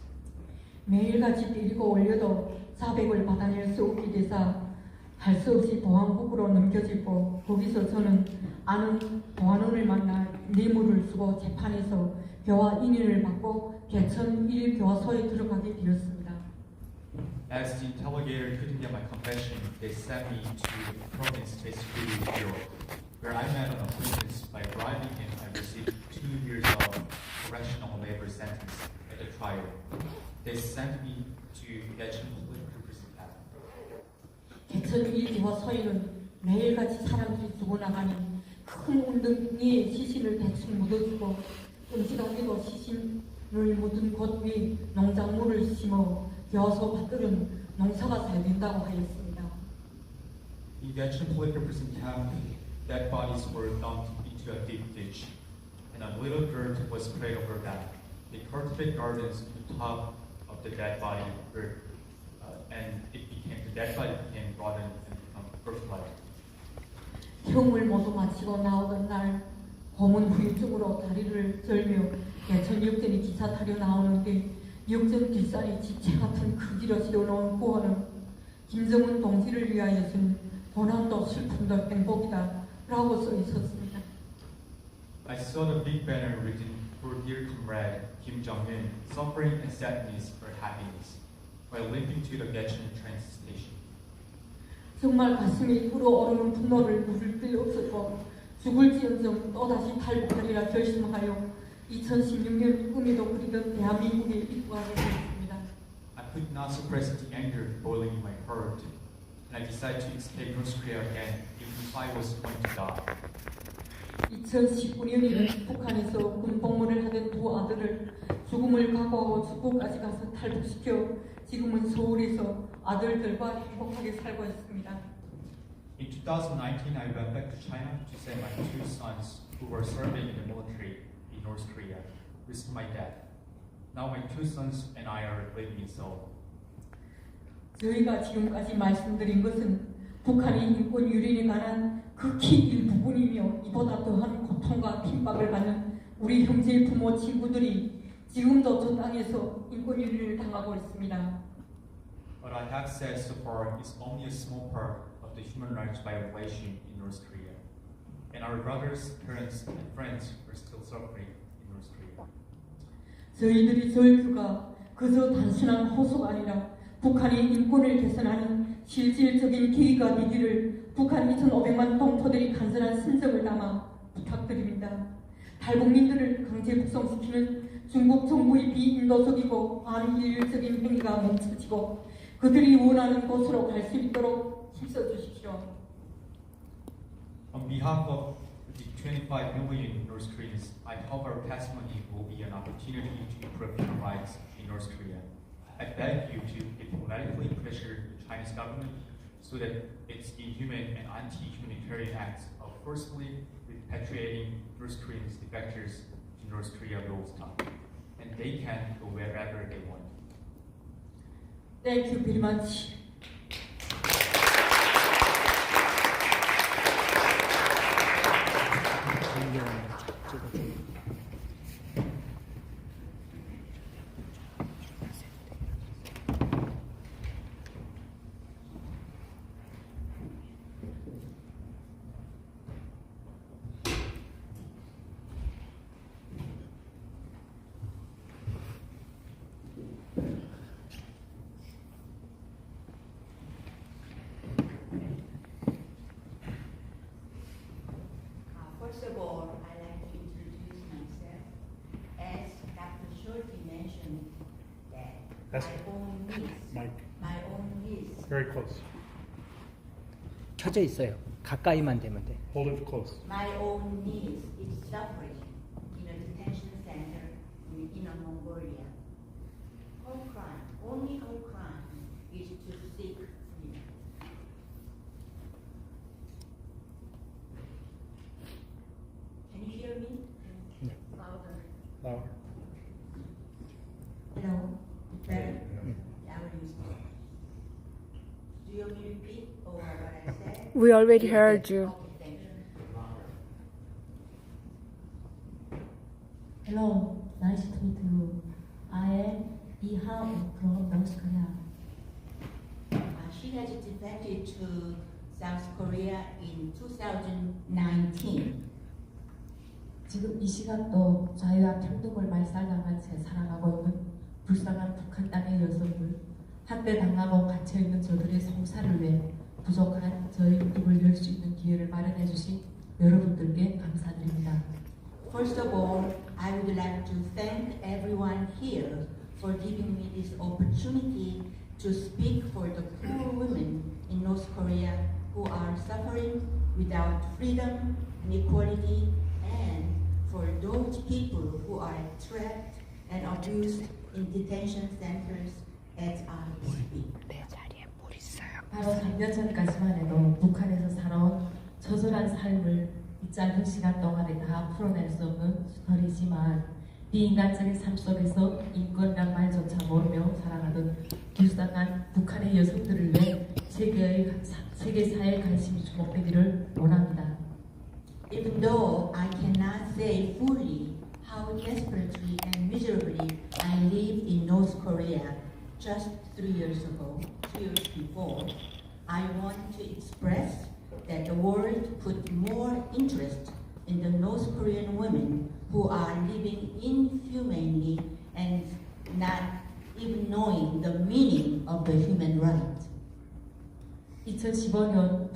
매일같이 때리고 올려도 자백을 받아낼 수 없게 되사 할 수 없이 보안국으로 넘겨지고 거기서 저는 아는 보안원을 만나 뇌물을 쓰고 재판에서 교화 인연을 받고 개천 1교화소에 들어가게 되었습니다. As the interrogator couldn't get my confession, they sent me to the province State Security Bureau, where I met an acquaintance by bribing him and received 2 years of correctional labor sentence at the trial. They sent me to Gyecheon political prison camp. 개천 1교화소에는 매일같이 사람들이 죽어나가니 큰 웅덩이에 시신을 대충 묻어주고 끔찍하게도 시신을 묻은 곳 위 농작물을 심어 교화소 밖들은 농사가 잘 된다고 하였습니다. In Gyecheon political prison camp, dead bodies were dumped into a deep ditch, and a little dirt was sprayed over them. They cultivated gardens on top of the dead body, and the dead body became rotten and become fertilized. 형을 모두 마치고 나오던 날 고문 후유증으로 다리를 절며 개천 역전이 기차 타려 나오는데 역전 뒷산에 집채 같은 크기로 세워놓은 후원은 김정은 동지를 위하여서는 고난도 슬픔도 행복이다 라고 써 있었습니다. I saw the big banner written for dear comrade Kim Jong-un, suffering and sadness for happiness, while limping to the Gyecheon train station. 정말 가슴이 불어오르는 분노를 누릴 데 없었고 죽을지언정 또다시 탈북하리라 결심하여 2016년 꿈에도 그리던 대한민국에 입국하게 되었습니다. I could not suppress the anger boiling in my heart, and I decided to escape North Korea again, even if I was going to die. 2019년에는 북한에서 군복무를 하던 두 아들을 죽음을 각오하고 축구까지 가서 탈북시켜 지금은 서울에서 아들들과 행복하게 살고 있습니다. In 2019, I went back to China to send my 2 sons who were serving in the military in North Korea with my dad. Now my 2 sons and I are living in Seoul. 저희가 지금까지 말씀드린 것은 북한의 인권 유린에 관한 극히 일부분이며 이보다 더한 고통과 핍박을 받는 우리 형제 부모 친구들이 지금도 저 땅에서 인권 유린을 당하고 있습니다. What I have said so far is only a small part of the human rights violation in North Korea. And our brothers, parents, and friends are still suffering in North Korea. 저희들이 절규가 그저 단순한 호소가 아니라 북한의 인권을 개선하는 실질적인 계기가 되기를 북한 2,500만 동포들이 간절한 심정을 담아 부탁드립니다. 탈북민들을 강제 북송시키는 중국 정부의 비인도적이고 반인륜적인 행위가 멈춰지고 그들이 원하는 곳으로 갈 수 있도록 힘써주십시오. On behalf of the 25 million North Koreans, I hope our testimony will be an opportunity to improve human rights in North Korea. I beg you to diplomatically pressure the Chinese government so that its inhuman and anti-humanitarian acts of forcibly repatriating North Korean defectors to North Korea will stop, and they can go wherever they want. Thank you very much. First of all, I'd like to introduce myself. As Dr. Shorty mentioned, that my own niece, Very close. 켜져 있어요. 가까이만 되면 돼. Hold it close. my own niece is suffering in a detention center in Inner Mongolia. Her crime, only her crime, is to seek freedom. We already heard you. Okay, thank you. Hello, nice to meet you. I am Ihao from North Korea. She has defected to South Korea in 2019. 지금 이 시간도 자유와 평등을 말살당한 채 살아가고 있는 불쌍한 북한 땅의 여성들, 학대당하고 갇혀있는 저들의 성사를 위해 부족한 저희 입을 열 수 있는 기회를 마련해 주신 여러분들께 감사드립니다. First of all, I would like to thank everyone here for giving me this opportunity to speak for the poor women in North Korea who are suffering without freedom and equality, and for those people who are trapped and abused in detention centers as I speak. 내 자리에 물 있어요. 바로 3년 전까지만 해도 북한에서 살아온 처절한 삶을 이 짧은 시간 동안에 다 풀어낼 수 없는 스토리지만 비인간적인 삶 속에서 인권이란 말조차 모르며 살아가던 불쌍한 북한의 여성들을 위해 세계 사회의 관심이 주목되기를 원합니다. Even though I cannot say fully how desperately and miserably I lived in North Korea just 3 years before, I want to express that the world put more interest in the North Korean women who are living inhumanely and not even knowing the meaning of the human right. 2015년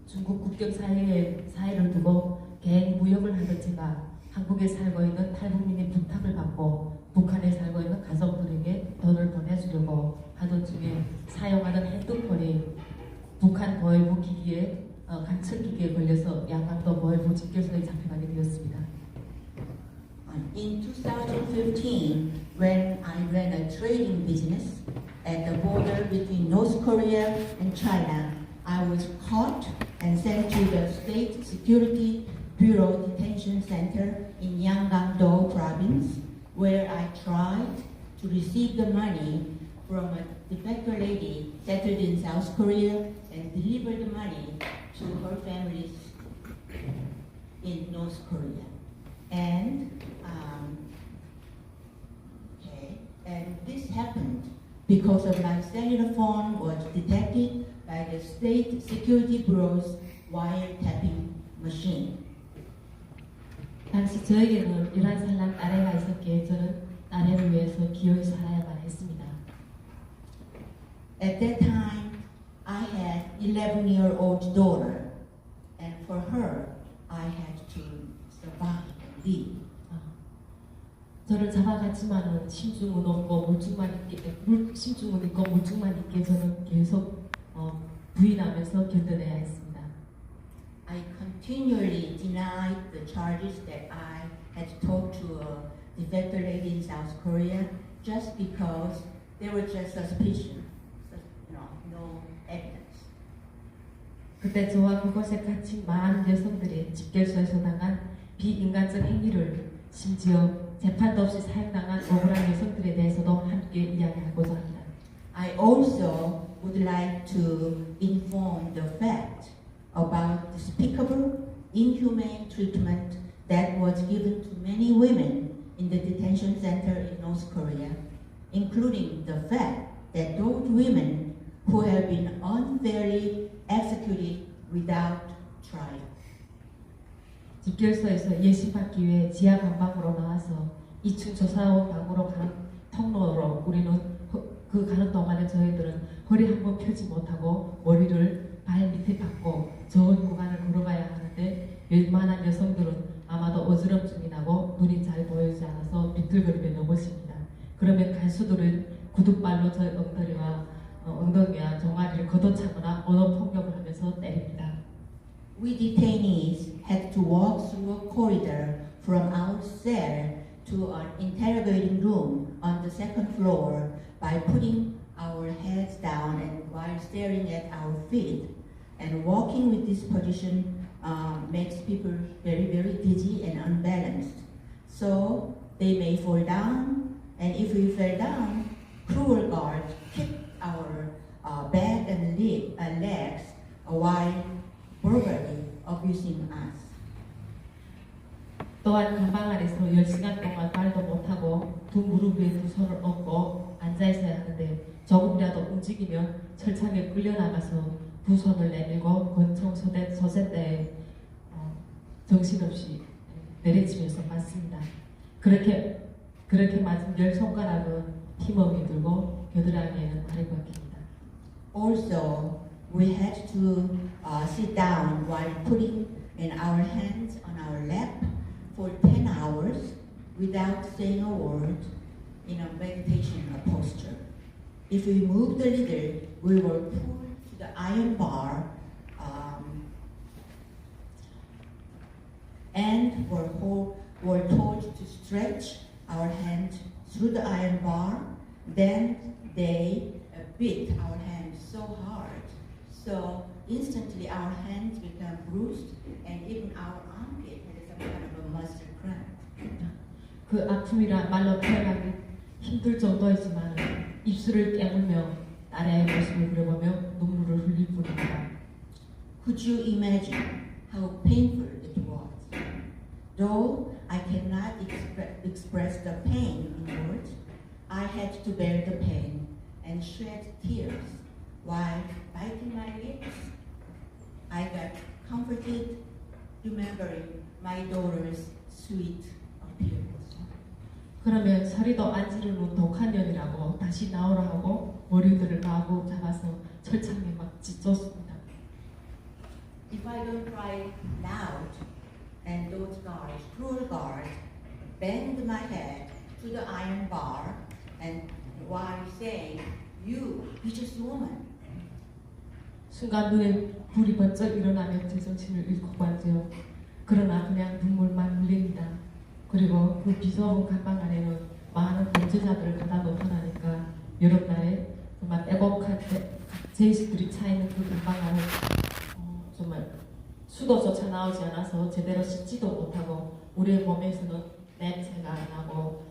중국 국경 사이를 두고 개인 무역을 하던 제가 한국에 살고 있는 탈북민의 부탁을 받고 북한에 살고 있는 가족들에게 돈을 보내주려고 하던 중에 사용하던 핸드폰이 북한 보위부 기기에 간첩기기에 걸려서 양강도 보위부 집결소에 잡혀가게 되었습니다. In 2015, when I ran a trading business at the border between North Korea and China, I was caught and sent to the State Security Bureau Detention Center in Yanggangdo Province, where I tried to receive the money from a defector lady settled in South Korea and deliver the money to her families in North Korea. And this happened because of my cellular phone was detected by the State Security Bureau's wiretapping machine. 당시 저에게는 11살 난 딸애가 있었기에 저는 딸애를 위해서 기어이 살아야만 했습니다. At that time, I had 11-year-old daughter, and for her, I had to survive and live. 저를 잡아갔지만은 심증은 없고 심증은 있고 물증만 있게 저는 계속 부인하면서 견뎌내야 했습니다. I continually denied the charges that I had talked to a defector lady in South Korea just because there was just suspicion, no evidence. 그때 저와 그곳에 갇힌 많은 여성들이 집결소에서 당한 비인간적 행위를 심지어 재판도 없이 사형당한 억울한 여성들에 대해서도 함께 이야기하고자 합니다. I also would like to inform the fact about despicable, inhumane treatment that was given to many women in the detention center in North Korea, including the fact that those women who have been unfairly executed without trial. 집결소에서 예심받기 위해 지하 감방으로 나와서 2층 조사원 방으로 가는 통로로 우리는 그 가는 동안에 저희들은 허리 한번 펴지 못하고 머리를 발 밑에 박고 적은 구간을 걸어가야 하는데 웬만한 여성들은 아마도 어지럼증이 나고 눈이 잘 보이지 않아서 비틀거리며 넘어집니다. 그러면 간수들은 구둣발로 저희 엉덩이와 종아리를 걷어차거나 언어 폭력을 하면서 때립니다. We detainees had to walk through a corridor from our cell to an interrogating room on the second floor by putting our heads down and while staring at our feet. And walking with this position makes people very, very dizzy and unbalanced. So they may fall down, and if we fell down, cruel guards kicked our back and legs while verbally abusing us. 또한 가방 안에서 10시간 동안 말도 못하고 두 무릎 위에 두 손을 얹고 앉아있어야 하는데 조금이라도 움직이면 철창에 끌려나가서 두 손을 내밀고 권총 서재대에 정신없이 내리치면서 맞습니다. 그렇게 맞은 10손가락은 피멍이 들고 겨드랑이에는 발이 박힙니다. Also, we had to sit down while putting in our hands on our lap for 10 hours without saying a word in a meditation posture. If we moved a little, we were pulled to the iron bar and were told to stretch our hand through the iron bar. Then they beat our hands so hard, so instantly our hands became bruised and even our armpit had some kind of a muscle cramp. 그 아픔이라 말로 표현하기 힘들 정도이지만 입술을 깨물며 나라의 모습을 그려보며 눈물을 흘릴 뿐입니다. Could you imagine how painful it was? Though I cannot express the pain in words, I had to bear the pain and shed tears while biting my lips. I got comforted remembering my daughter's sweet appearance. 그러면 서리도 앉으려는 독한 년이라고 다시 나오라 하고 머리들을 마구 잡아서 철창에 막 찢었습니다. If I don't cry loud, and those guards, cruel guards, banged my head to the iron bar, and while saying, "You vicious woman," 순간 눈에 불이 번쩍 일어나며 제정신을 잃고 말지요. 그러나 그냥 눈물만 흘립니다. 그리고 그 비좁은 감방 안에는 많은 범죄자들을 가다 놓더라니까 여름날에 정말 빼곡한 제이스들이 차있는 그 감방 안에 정말 수도조차 나오지 않아서 제대로 씻지도 못하고 우리의 몸에서는 냄새가 나고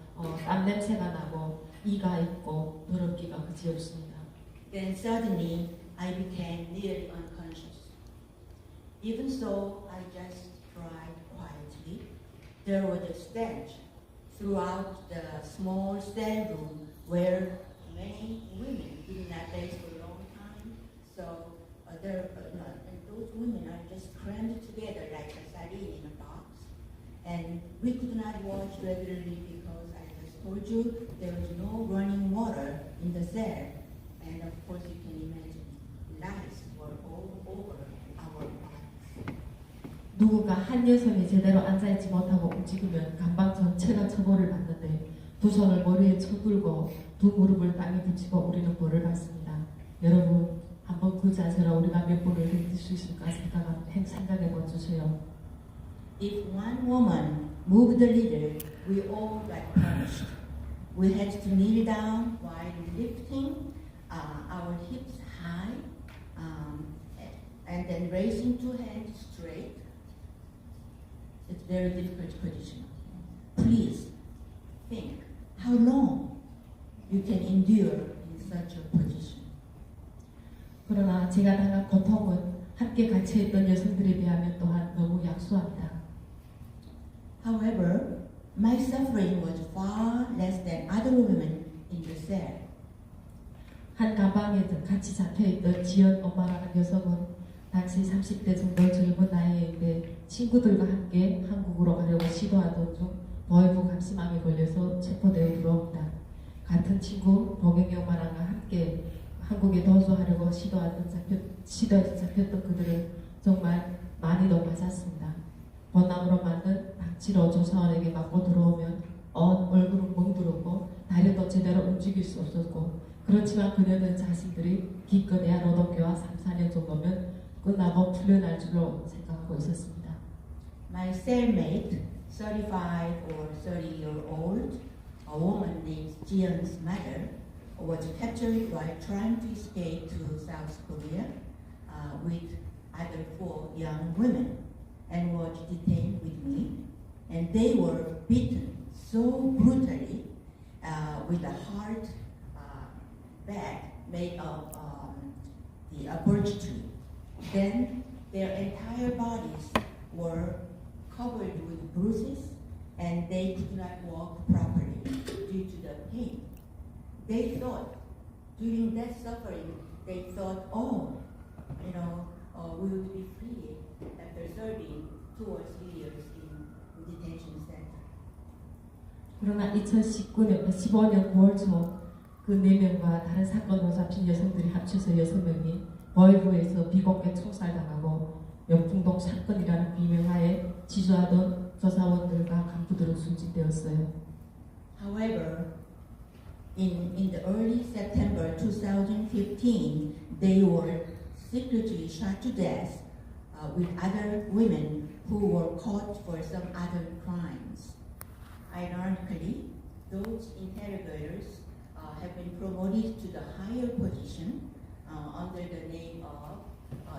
땀 냄새가 나고 이가 있고 더럽기가 그지없습니다. Then suddenly I became nearly unconscious. Even so, I just cried quietly. There was a stench throughout the small cell room where many women did not bathe for a long time. So and those women are just crammed together like a sardine in a box. And we could not wash regularly because I just told you there was no running water in the cell. And of course you can imagine lice were all over our bodies. 누군가 한 여성이 제대로 앉아있지 못하고 움직이면 감방 전체가 처벌을 받는데 두 손을 머리에 쳐들고 두 무릎을 땅에 붙이고 우리는 벌을 받습니다. 여러분 한번 그 자세로 우리가 몇 번을 견딜 수 있을까 생각해 봐주세요. If one woman moved a little, we all got punished. We had to kneel down while lifting our hips high and then raising two hands straight. It's a very difficult position. Please think how long you can endure in such a position. 그러나 제가 당한 고통은 함께 같이 했던 여성들에 비하면 또한 너무 약소합니다. However, my suffering was far less than other women in the cell. 한 가방에 같이 잡혀있던 지연 엄마라는 여성은 당시 30대 정도 젊은 나이인데 친구들과 함께 한국으로 가려고 시도하던 중 보이부 감심암에 걸려서 체포되어 들어옵니다. 같은 친구 보경이 엄마랑 함께 한국에 도주하려고 시도해서 잡혔던 그들은 정말 많이도 맞았습니다. 번남으로 만든 박치로 조사원에게 맞고 들어오면 얼굴은 멍들었고 다리도 제대로 움직일 수 없었고 그렇지만 그녀는 자신들이 기껏해야 노동교와 3-4년 정도면 끝나고 풀려날 줄로 생각하고 있었습니다. My cellmate, 35 or 30-year-old, a woman named Jiyeon's mother, was captured while trying to escape to South Korea with other 4 young women and was detained with me. And they were beaten so brutally with a hard bag made of the birch tree. Then Their entire bodies were covered with bruises and they could not walk properly due to the pain. They thought, during that suffering, they thought, we would be free after serving 2 or 3 years in detention center. 그러나 2015년 9월 초 그 4명과 다른 사건으로 잡힌 여성들이 합쳐서 6명이 버이브에서 비공개 총살당하고 연풍동 사건이라는 비명하에 지주하던 조사원들과 간부들은 순직되었어요. However, in the early September 2015, they were secretly shot to death with other women who were caught for some other crimes. Ironically, those interrogators have been promoted to the higher position under the name of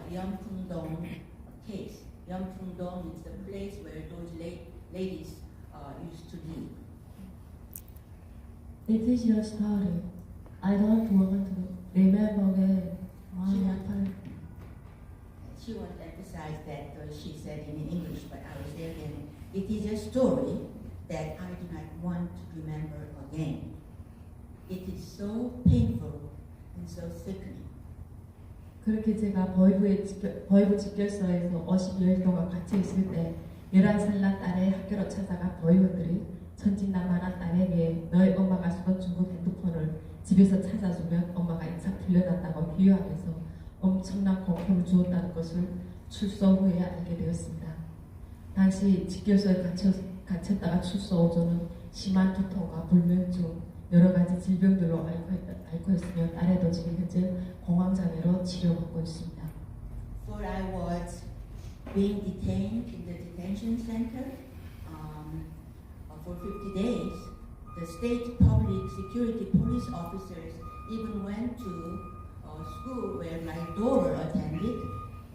Yeonpungdong case. Yeonpungdong is the place where those ladies used to live. It is your story. I don't want to remember it. She won't emphasize that she said in English, but I will say again. It is a story that I do not want to remember again. It is so painful and so sickening. 그렇게 제가 버이브 집결소에서 50여일 동안 갇혀 있을 때 11살 난 딸의 학교로 찾아가 버이브들이 천진난만한 딸에게 너의 엄마가 쓰던 중국 핸드폰을 집에서 찾아주면 엄마가 인사 풀려난다고 비유하면서 엄청난 공포를 주었다는 것을 출소 후에 알게 되었습니다. 당시 집결소에 갇혔다가 출소 후 저는 심한 두통과 불면증, 여러 가지 질병들로 앓고 있으며 딸에도 지금 현재 공황장애로 치료받고 있습니다. For I was being detained in the detention center for 50 days. The state public security police officers even went to school where my daughter attended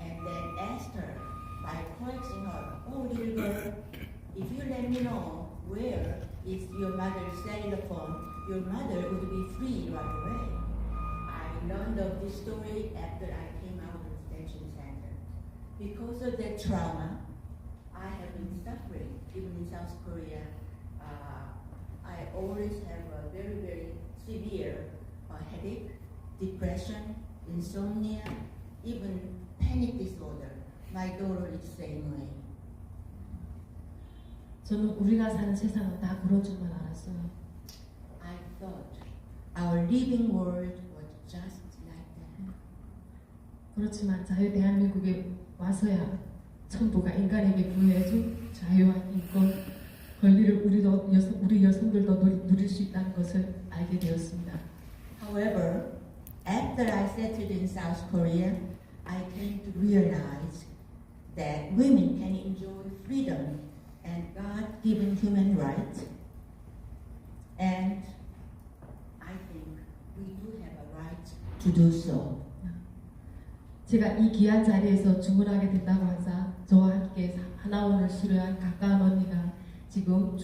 and then asked her by coaxing her, "Oh, little girl, if you let me know where is your mother's cellular phone, your mother would be free right away." I learned of this story after I came out of the detention center. Because of that trauma, I have been suffering, even in South Korea. I always have a very, very severe headache, depression, insomnia, even panic disorder. My daughter is the same way. 저는 우리가 사는 세상은 다 그런 줄만 알았어요. I thought our living world was just like that. 그렇지만 자유 대한민국에 와서야 천부가 인간에게 부여해준 자유와 인권, 권리를 우리 여성들도 누릴 수 있다는 것을 알게 되었습니다. However, after I settled in South Korea, I came to realize that women can enjoy freedom and God-given human rights, and I think we do have a right to do so. 제가 이 귀한 자리에서 주문하게 된다고 하자 저와 함께 하나원을 수료한 가까운 언니가 지금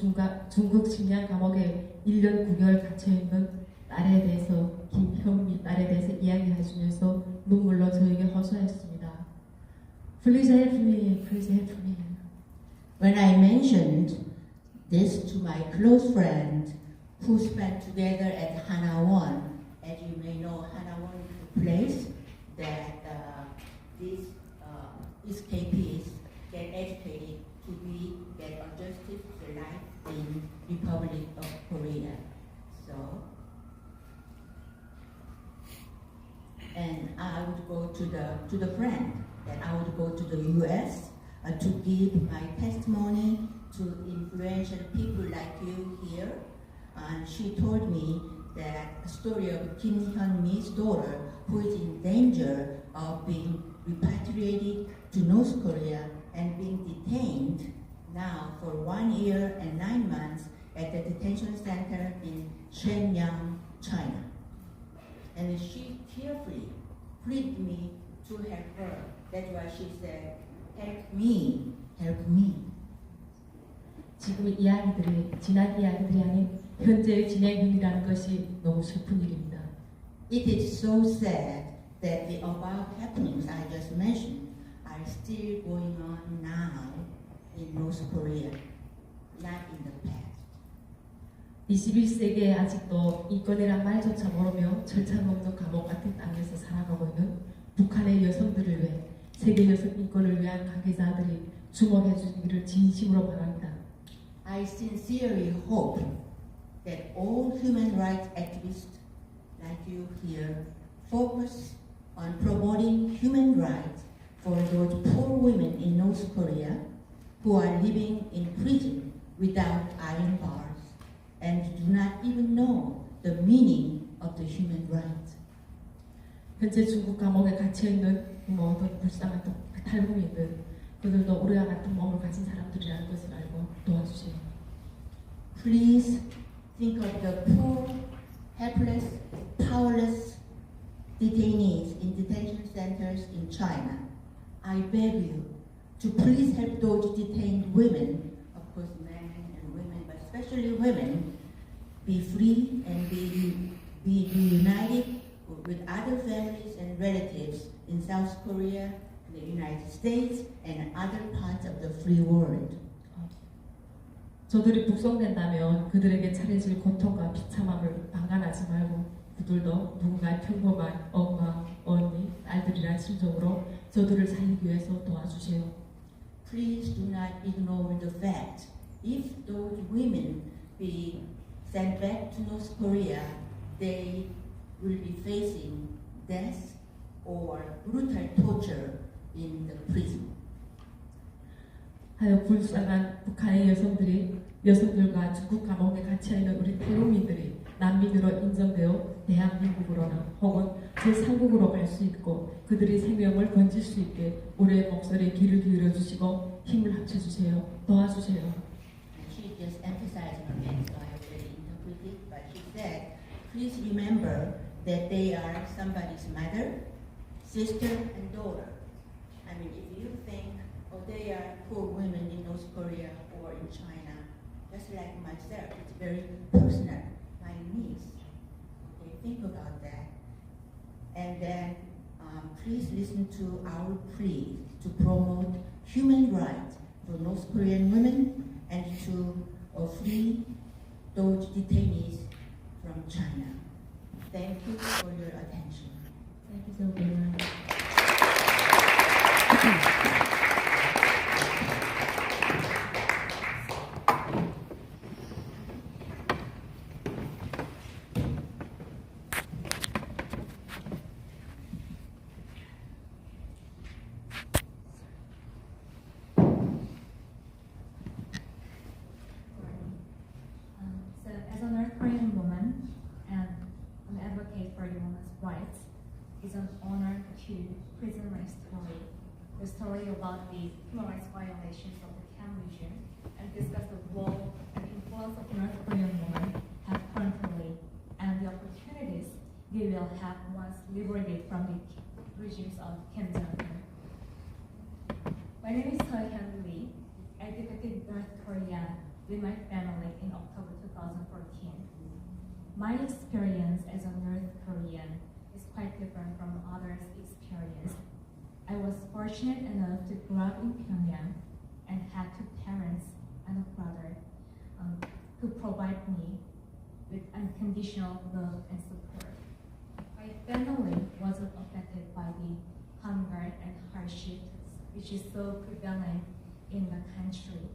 중국 식량 감옥에 1년 9개월 갇혀있는 딸에 대해서 김현미 딸에 대해서 이야기해주면서 눈물로 저에게 호소했습니다. Please help me, please help me. When I mentioned this to my close friend who spent together at Hanawan, as you may know, Hanawan is the place that these escapees get educated to get a justice for life in Republic of Korea. So, and I would go to the friend that I would go to the U.S. To give my testimony to influential people like you here. And she told me that the story of Kim Hyun-mi's daughter, who is in danger of being repatriated to North Korea and being detained now for 1 year and 9 months at the detention center in Shenyang, China. And she tearfully pleaded me to help her. That's why she said, "Help me, help me." 지금 이야기들이 지난 이야기들이 아닌 현재의 진행형이라는 것이 너무 슬픈 일입니다. It is so sad that the above happenings I just mentioned are are still going on now in North Korea, not in the past. 21세기에 아직도 인권이란 말조차 모르며 절차 없는 감옥 같은 땅에서 살아가고 있는 북한의 여성들을 위해 세계 여성 인권을 위한 관계자들이 주목해 주기를 진심으로 바랍니다. I sincerely hope that all human rights activists like you here focus on promoting human rights for those poor women in North Korea who are living in prison without iron bars and do not even know the meaning of the human rights. 현재 중국 감옥에 갇혀 있는 모든 불쌍한 탈북민들, 그들도 우리와 같은 몸을 가진 사람들이라는 것을 알고 도와주세요. Please think of the poor, helpless, powerless detainees in detention centers in China. I beg you to please help those detained women, of course men and women, but especially women, be free and be reunited with other families and relatives in South Korea, the United States, and other parts of the free world. 저들이 북송된다면 그들에게 차려질 고통과 비참함을 방관하지 말고 그들도 누군가의 평범한 엄마, 언니, 딸들이란 심정으로 저들을 살리기 위해서 도와주세요. Please do not ignore the fact if those women be sent back to North Korea, they will be facing death or brutal torture in the prison. 하여 불쌍한 북한의 여성들과 중국 감옥에 갇혀 있는 우리 탈북민들이 난민으로 인정되어 대한민국으로나 혹은 제3국으로 갈 수 있고 그들이 생명을 건질 수 있게 우리의 목소리에 귀를 기울여 주시고 힘을 합쳐 주세요. 도와주세요. She just emphasized again, so I already interpreted, but she said, please remember that they are somebody's mother, sister, and daughter. I mean, if you think, oh, they are poor women in North Korea or in China, just like myself, it's very personal. My niece. Okay, think about that. And then please listen to our plea to promote human rights for North Korean women and to free those detainees from China. Thank you for your attention. Thank you so much. So, as a North Korean woman and an advocate for the women's rights, it's an honor to present my story, the story about the human rights violations of the Kam region, and discuss the role and influence of North Korean women have currently and the opportunities they will have once liberated from the regimes of Kim Jong-un. My name is Choi Hyun Lee. I defected North Korea with my family in October 2014. My experience as a North Korean is quite different from others' experience. I was fortunate enough to grow up in Pyongyang and had two parents and a brother who provide me with unconditional love and support. My family wasn't affected by the hunger and hardship which is so prevalent in the country.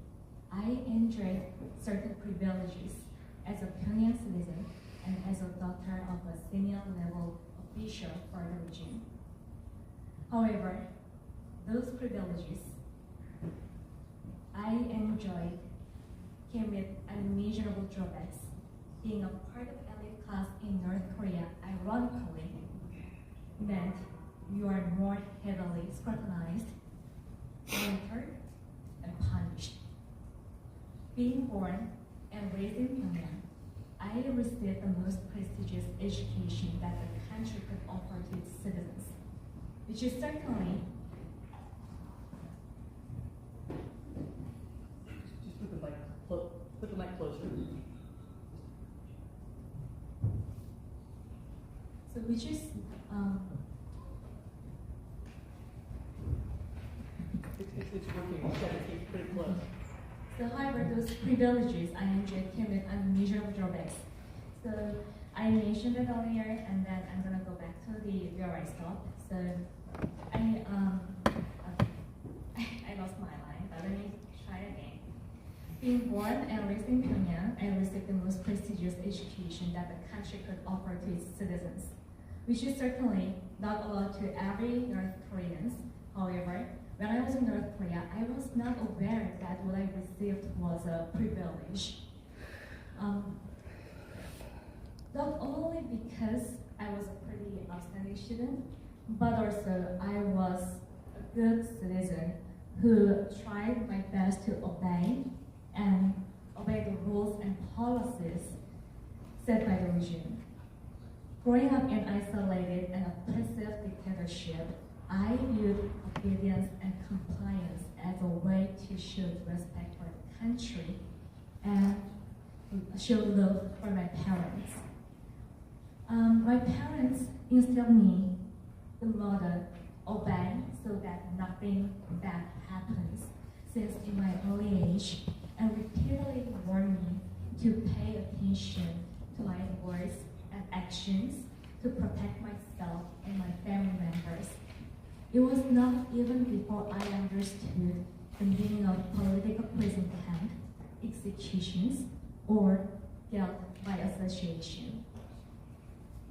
I enjoyed certain privileges as a Pyongyang citizen and as a daughter of a senior level official for the regime. However, those privileges I enjoyed came with unimaginable drawbacks. Being a part of elite class in North Korea, ironically, meant you are more heavily scrutinized, monitored, and punished. Being born and raised in Pyongyang, I received the most prestigious education that the country could offer to its citizens, which is certainly Just put the mic closer. so which is unquote. So, however, those privileges I enjoyed came with unmeasurable drawbacks. So, I mentioned it earlier, and then I'm gonna go back to where I stopped. So, I lost my line, but let me try again. Being born and raised in Pyongyang, I received the most prestigious education that the country could offer to its citizens, which is certainly not allowed to every North Koreans. However, when I was in North Korea, I was not aware that what I received was a privilege. Not only because I was a pretty outstanding student, but also I was a good citizen who tried my best to obey the rules and policies set by the regime. Growing up in isolated and oppressive dictatorship, I viewed obedience and compliance as a way to show respect for the country and show love for my parents. My parents instilled me the motto, obey so that nothing bad happens, since in my early age, and repeatedly warned me to pay attention to my words and actions to protect myself and my family members. It was not even before I understood the meaning of political prison camp, executions, or guilt by association.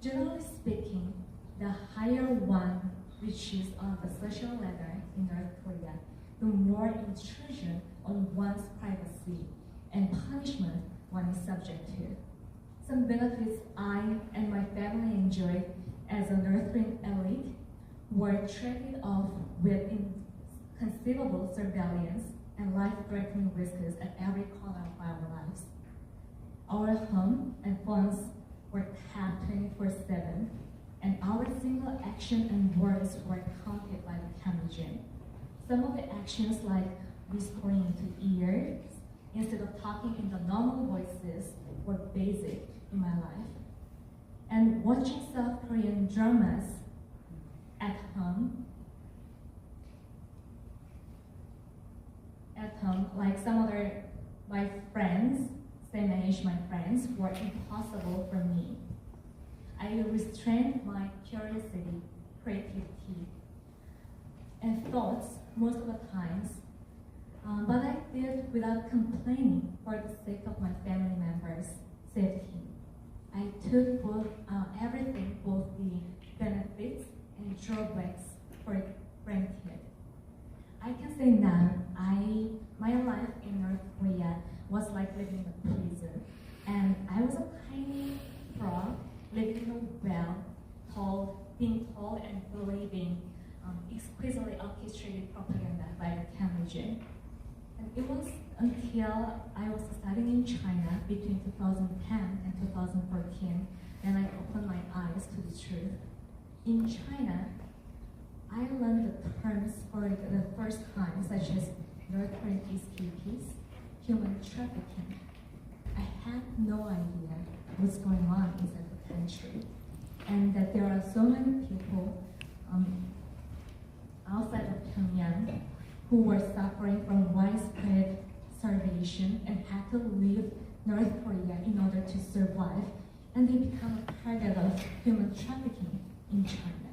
Generally speaking, the higher one reaches on the social ladder in North Korea, the more intrusion on one's privacy and punishment one is subject to. Some benefits I and my family enjoyed as a North Korean elite were traded off with inconceivable surveillance and life-threatening risks at every corner of our lives. Our home and phones were kept 24/7, and our single action and words were counted by the Cameroon. Some of the actions, like whispering into ears instead of talking in the normal voices, were basic in my life. And watching South Korean dramas at home, like some other my friends, same age my friends, were impossible for me. I restrained my curiosity, creativity, and thoughts most of the times, but I did without complaining for the sake of my family members' safety. I took everything, both the benefits and drawbacks, for granted. I can say now, my life in North Korea was like living in a prison, and I was a tiny frog living in a well, being told and believing exquisitely orchestrated propaganda by the Cameroon. And it was until I was studying in China between 2010 and 2014 that I opened my eyes to the truth. In China, I learned the terms for the first time, such as North Korean peacekeepers, human trafficking. I had no idea what's going on inside the country, and that there are so many people outside of Pyongyang who were suffering from widespread starvation and had to leave North Korea in order to survive, and they become a target of human trafficking in China.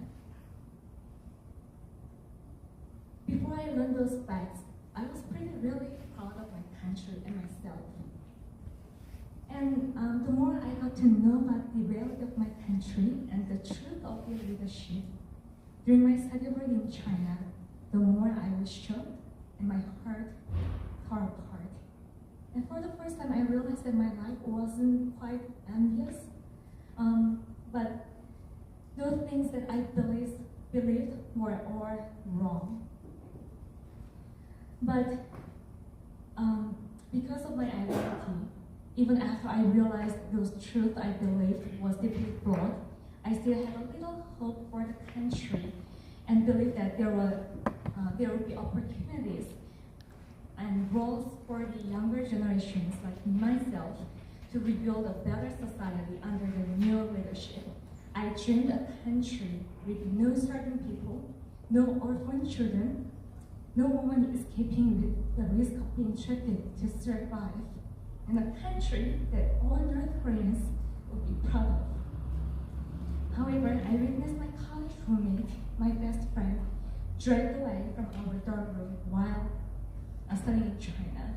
Before I learned those facts, I was really proud of my country and myself. And the more I got to know about the reality of my country and the truth of their leadership, during my study abroad in China, the more I was shocked and my heart tore apart. And for the first time, I realized that my life wasn't quite envious, but those things that I believed were all wrong. But because of my identity, even after I realized those truths I believed was deeply flawed, I still had a little hope for the country and believed that there would be opportunities and roles for the younger generations like myself to rebuild a better society under the new leadership. I dreamed a country with no starving people, no orphan children, no woman escaping with the risk of being treated to survive, and a country that all North Koreans would be proud of. However, I witnessed my college roommate, my best friend, dragged away from our dorm room while studying in China.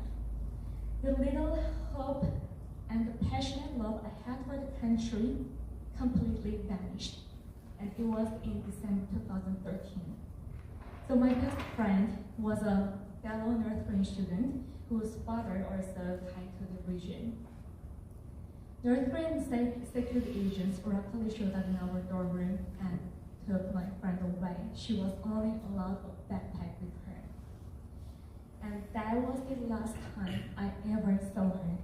The little hope and the passionate love I had for the country completely vanished, and it was in December 2013. So my best friend was a fellow North Korean student whose father also tied to the region. North Korean security agents rapidly showed up in our dorm room and took my friend away. She was only allowed a backpack with her. And that was the last time I ever saw her.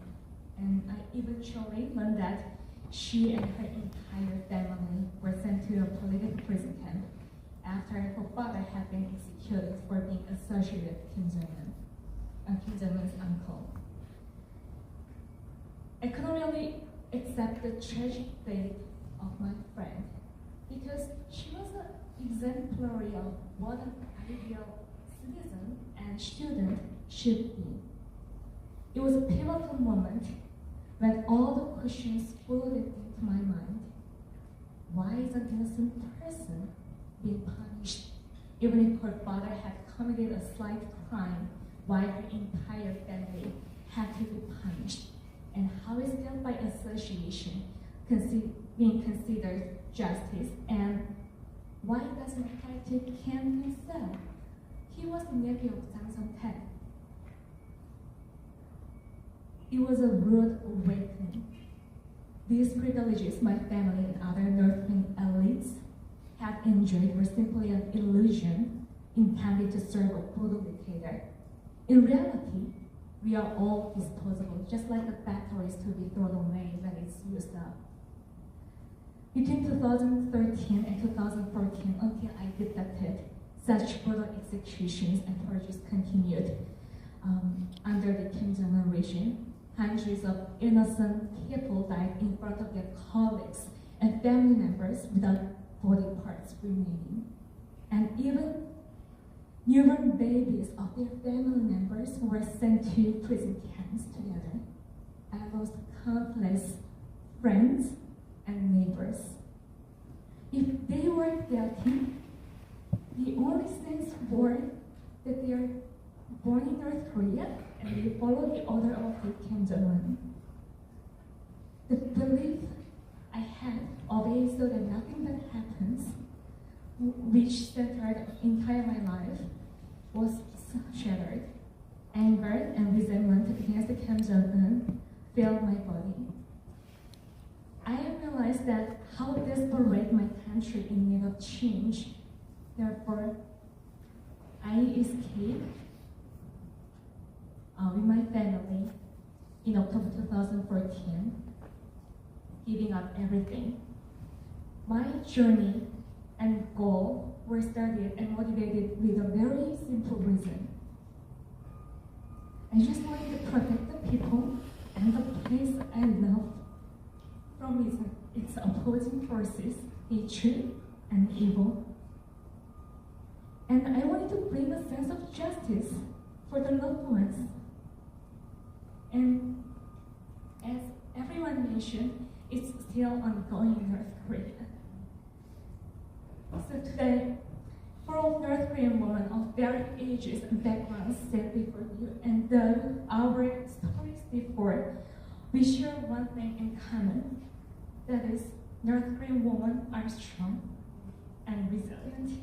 And I eventually learned that she and her entire family were sent to a political prison camp after her father had been executed for being associated with Kim Jong-un's uncle. I couldn't really accept the tragic fate of my friend because she was an exemplary of what an ideal citizen and student should be. It was a pivotal moment when all the questions flooded into my mind. Why is an innocent person being punished even if her father had committed a slight crime while her entire family had to be punished? And how is guilt by association being considered justice? And why doesn't it apply to Kim himself? He was the nephew of Jang Sung-taek. It was a rude awakening. These privileges my family and other North Korean elites had enjoyed were simply an illusion intended to serve a brutal dictator. In reality, we are all disposable, just like the batteries to be thrown away when it's used up. Between 2013 and 2014, until I detected such brutal executions and purges continued under the Kim Jong-un regime, hundreds of innocent people died in front of their colleagues and family members without body parts remaining. And even newborn babies of their family members were sent to prison camps together. I lost countless friends and neighbors. If they were guilty, the only sense were that they are born in North Korea and they follow the order of the Kim Jong-un. The belief I had obeyed so that nothing bad happens, which centered entire my life, was shattered. Anger and resentment against Kim Jong-un filled my body. I realized that how desperate my country in need of change. Therefore, I escaped with my family in October 2014, giving up everything. My journey and goal were started and motivated with a very simple reason. I just wanted to protect the people and the place I love from its opposing forces, hatred and evil. And I wanted to bring a sense of justice for the loved ones. And as everyone mentioned, it's still ongoing in North Korea. So today, 4 North Korean women of varied ages and backgrounds stand before you, and though our stories differ, we share one thing in common. That is, North Korean women are strong and resilient.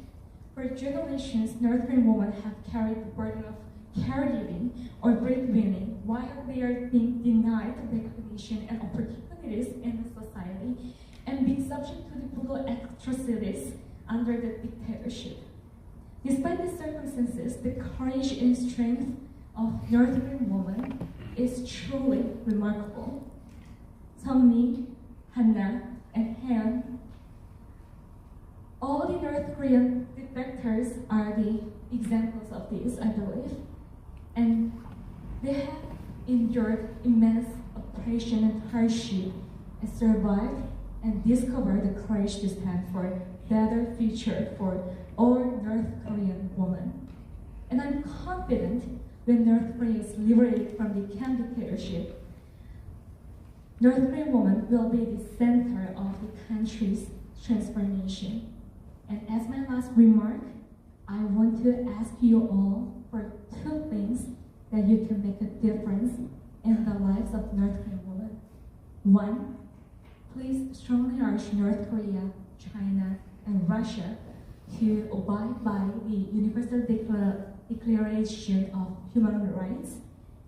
For generations, North Korean women have carried the burden of caregiving or breadwinning while they are being denied recognition and opportunities in the society and being subject to the brutal atrocities under the dictatorship. Despite these circumstances, the courage and strength of North Korean women is truly remarkable. Seungmi, Hannah, and Han, all the North Korean defectors are the examples of this, I believe. And they have endured immense oppression and hardship and survived and discovered the courage to stand for a better future for all North Korean women. And I'm confident when North Korea is liberated from the Kim dictatorship, North Korean woman will be the center of the country's transformation. And as my last remark, I want to ask you all for two things that you can make a difference in the lives of North Korean women. One, please strongly urge North Korea, China, and Russia to abide by the Universal Declaration of Human Rights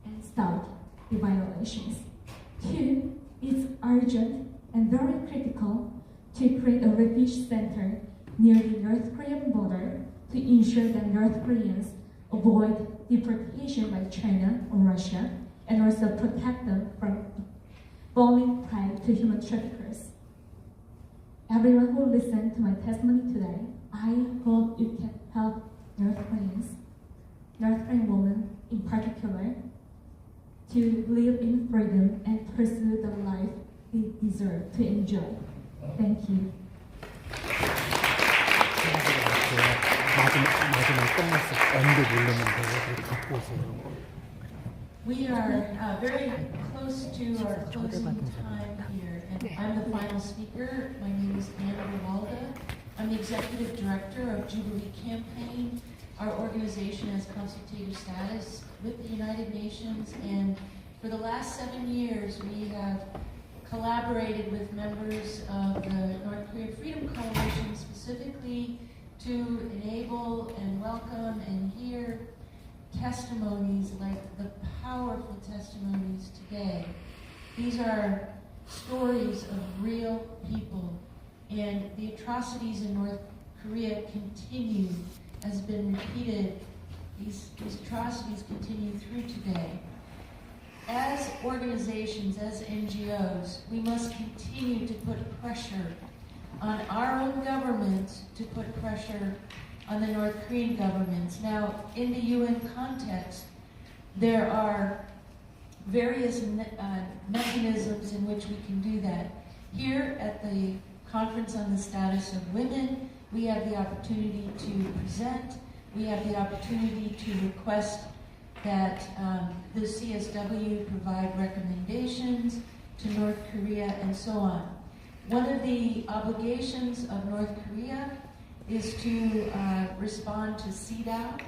and stop the violations. Two, it's urgent and very critical to create a refuge center near the North Korean border to ensure that North Koreans avoid deportation by China or Russia, and also protect them from falling prey to human traffickers. Everyone who listened to my testimony today, I hope you can help North Koreans, North Korean women in particular, to live in freedom and pursue the life they deserve to enjoy. Thank you. 마지막 끝났을 때 언제 모르는데 갖고 오세요. We are very close to our closing time here, and I'm the final speaker. My name is Anna Rivalda. I'm the Executive Director of Jubilee Campaign. Our organization has consultative status with the United Nations, and for the last 7 years we have collaborated with members of the North Korea Freedom Coalition specifically to enable and welcome and hear testimonies like the powerful testimonies today. These are stories of real people, and the atrocities in North Korea continue, has been repeated. These atrocities continue through today. As organizations, as NGOs, we must continue to put pressure on our own government to put pressure on the North Korean governments. Now, in the UN context, there are various mechanisms in which we can do that. Here at the Conference on the Status of Women, we have the opportunity to present, we have the opportunity to request that the CSW provide recommendations to North Korea and so on. One of the obligations of North Korea is to respond to CEDAW,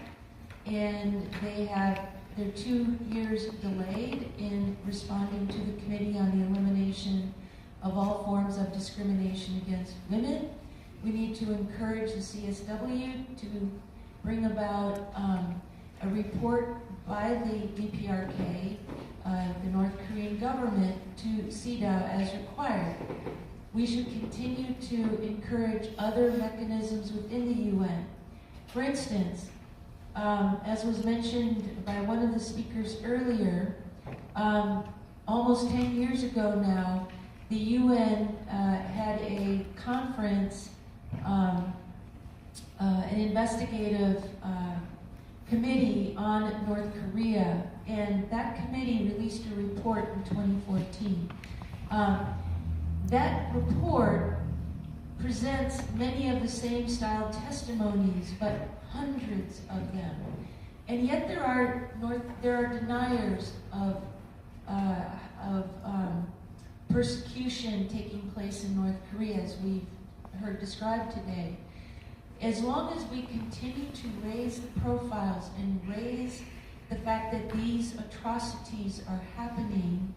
and they're 2 years delayed in responding to the Committee on the Elimination of All Forms of Discrimination Against Women. We need to encourage the CSW to bring about a report by the DPRK, the North Korean government, to CEDAW as required. We should continue to encourage other mechanisms within the UN. For instance, as was mentioned by one of the speakers earlier, almost 10 years ago now, the UN had a conference, an investigative committee on North Korea, and that committee released a report in 2014. That report presents many of the same style testimonies, but hundreds of them. And yet there are deniers of persecution taking place in North Korea, as we've heard described today. As long as we continue to raise the profiles and raise the fact that these atrocities are happening,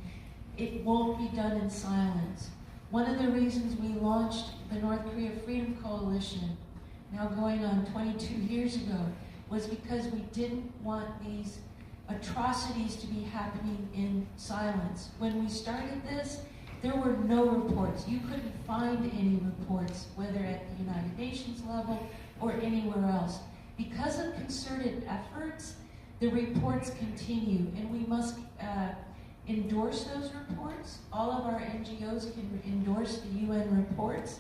it won't be done in silence. One of the reasons we launched the North Korea Freedom Coalition, now going on 22 years ago, was because we didn't want these atrocities to be happening in silence. When we started this, there were no reports. You couldn't find any reports, whether at the United Nations level or anywhere else. Because of concerted efforts, the reports continue, and we must endorse those reports. All of our NGOs can endorse the UN reports,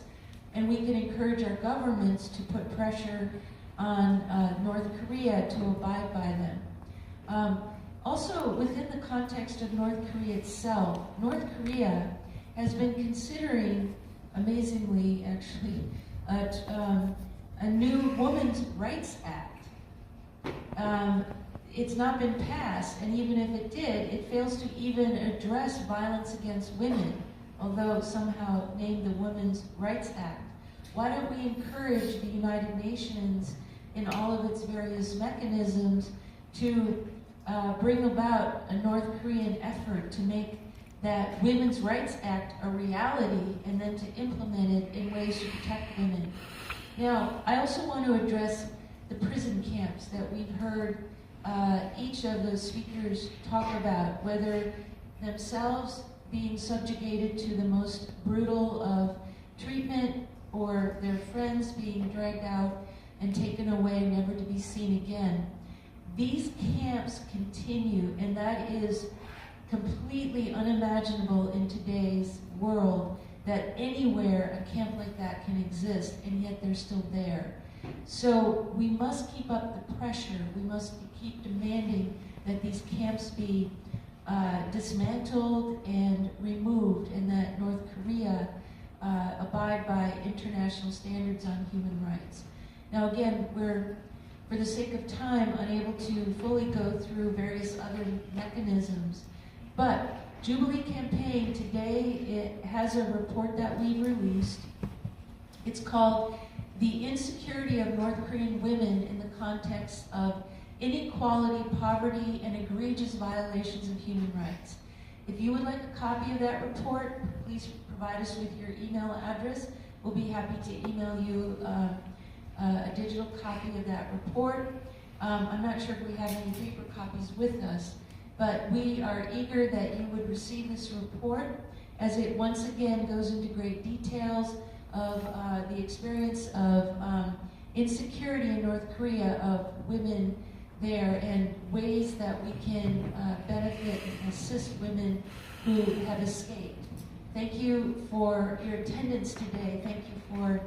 and we can encourage our governments to put pressure on North Korea to abide by them. Also, within the context of North Korea itself, North Korea has been considering, amazingly actually, a new Women's Rights Act. it's not been passed, and even if it did, it fails to even address violence against women, although somehow named the Women's Rights Act. Why don't we encourage the United Nations in all of its various mechanisms to bring about a North Korean effort to make that Women's Rights Act a reality and then to implement it in ways to protect women. Now, I also want to address the prison camps that we've heard each of the speakers talk about, whether themselves being subjugated to the most brutal of treatment or their friends being dragged out and taken away never to be seen again. These camps continue, and that is completely unimaginable in today's world, that anywhere a camp like that can exist, and yet they're still there. So we must keep up the pressure. We must keep demanding that these camps be dismantled and removed, and that North Korea abide by international standards on human rights. Now again, we're, for the sake of time, unable to fully go through various other mechanisms, but Jubilee Campaign today, it has a report that we released. It's called The Insecurity of North Korean Women in the Context of Inequality, Poverty, and Egregious Violations of Human Rights. If you would like a copy of that report, please provide us with your email address. We'll be happy to email you a digital copy of that report. I'm not sure if we have any paper copies with us, but we are eager that you would receive this report, as it once again goes into great details of the experience of insecurity in North Korea of women there, and ways that we can benefit and assist women who have escaped. Thank you for your attendance today. Thank you for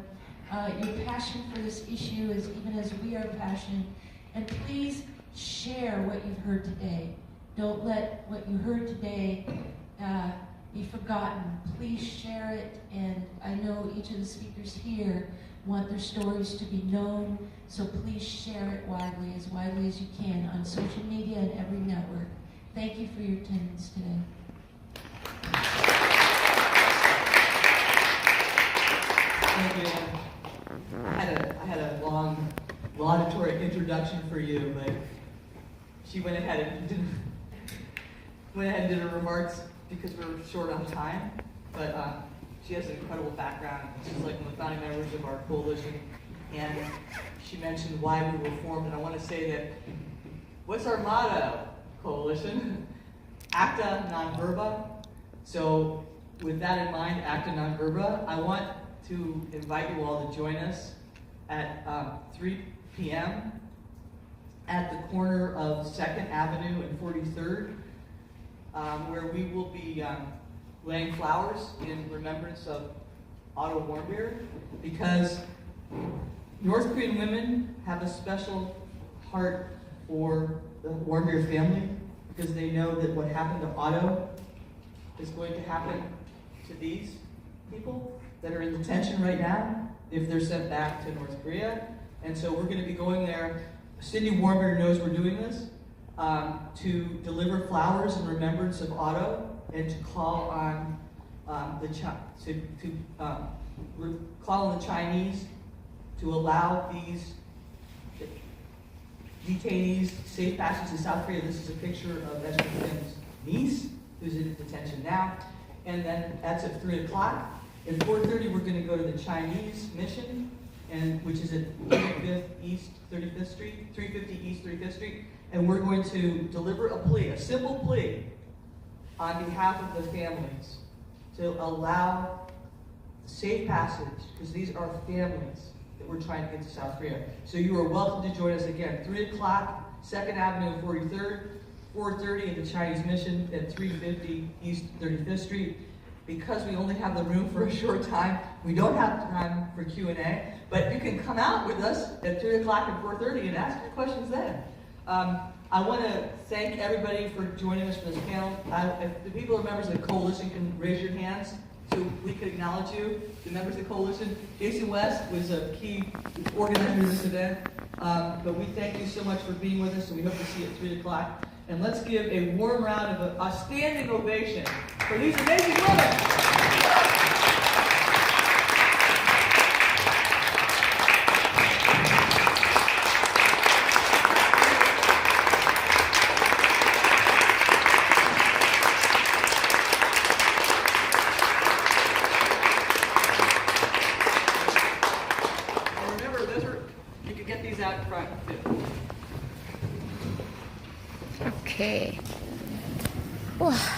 your passion for this issue, even as we are passionate. And please share what you've heard today. Don't let what you heard today be forgotten. Please share it, and I know each of the speakers here want their stories to be known, so please share it widely as you can on social media and every network. Thank you for your attendance today. Thank you. I had a long laudatory introduction for you, but she went ahead and did her remarks because we were short on time. But she has an incredible background. She's like one of the founding members of our coalition, and she mentioned why we were formed. And I want to say that, what's our motto, coalition? Acta non verba. So with that in mind, acta non verba, I want to invite you all to join us at 3 p.m. at the corner of 2nd Avenue and 43rd, where we will be laying flowers in remembrance of Otto Warmbier, because North Korean women have a special heart for the Warmbier family, because they know that what happened to Otto is going to happen to these people that are in detention right now if they're sent back to North Korea. And so we're going to be going there. Cindy Warmbier knows we're doing this, to deliver flowers in remembrance of Otto, and to call on call on the Chinese to allow these detainees safe passage to South Korea. This is a picture of Ezra Kim's niece, who's in detention now. And then that's at 3 o'clock. At 4:30, we're going to go to the Chinese mission, which is at 35th East 35th Street, 350 East 35th Street, and we're going to deliver a plea, a simple plea, on behalf of the families to allow safe passage, because these are families that we're trying to get to South Korea. So you are welcome to join us again. 3 o'clock, 2nd Avenue and 43rd, 4:30 at the Chinese Mission at 350 East 35th Street. Because we only have the room for a short time, we don't have time for Q&A, but you can come out with us at 3 o'clock and 4:30 and ask your questions then. I want to thank everybody for joining us for this panel. If the people who are members of the coalition can raise your hands, so we could acknowledge you. The members of the coalition, Jason West was a key organizer of this event. But we thank you so much for being with us, and we hope to see you at 3 o'clock. And let's give a warm round of a standing ovation for these amazing women. And remember, you can get these out front too. 오케이. 와.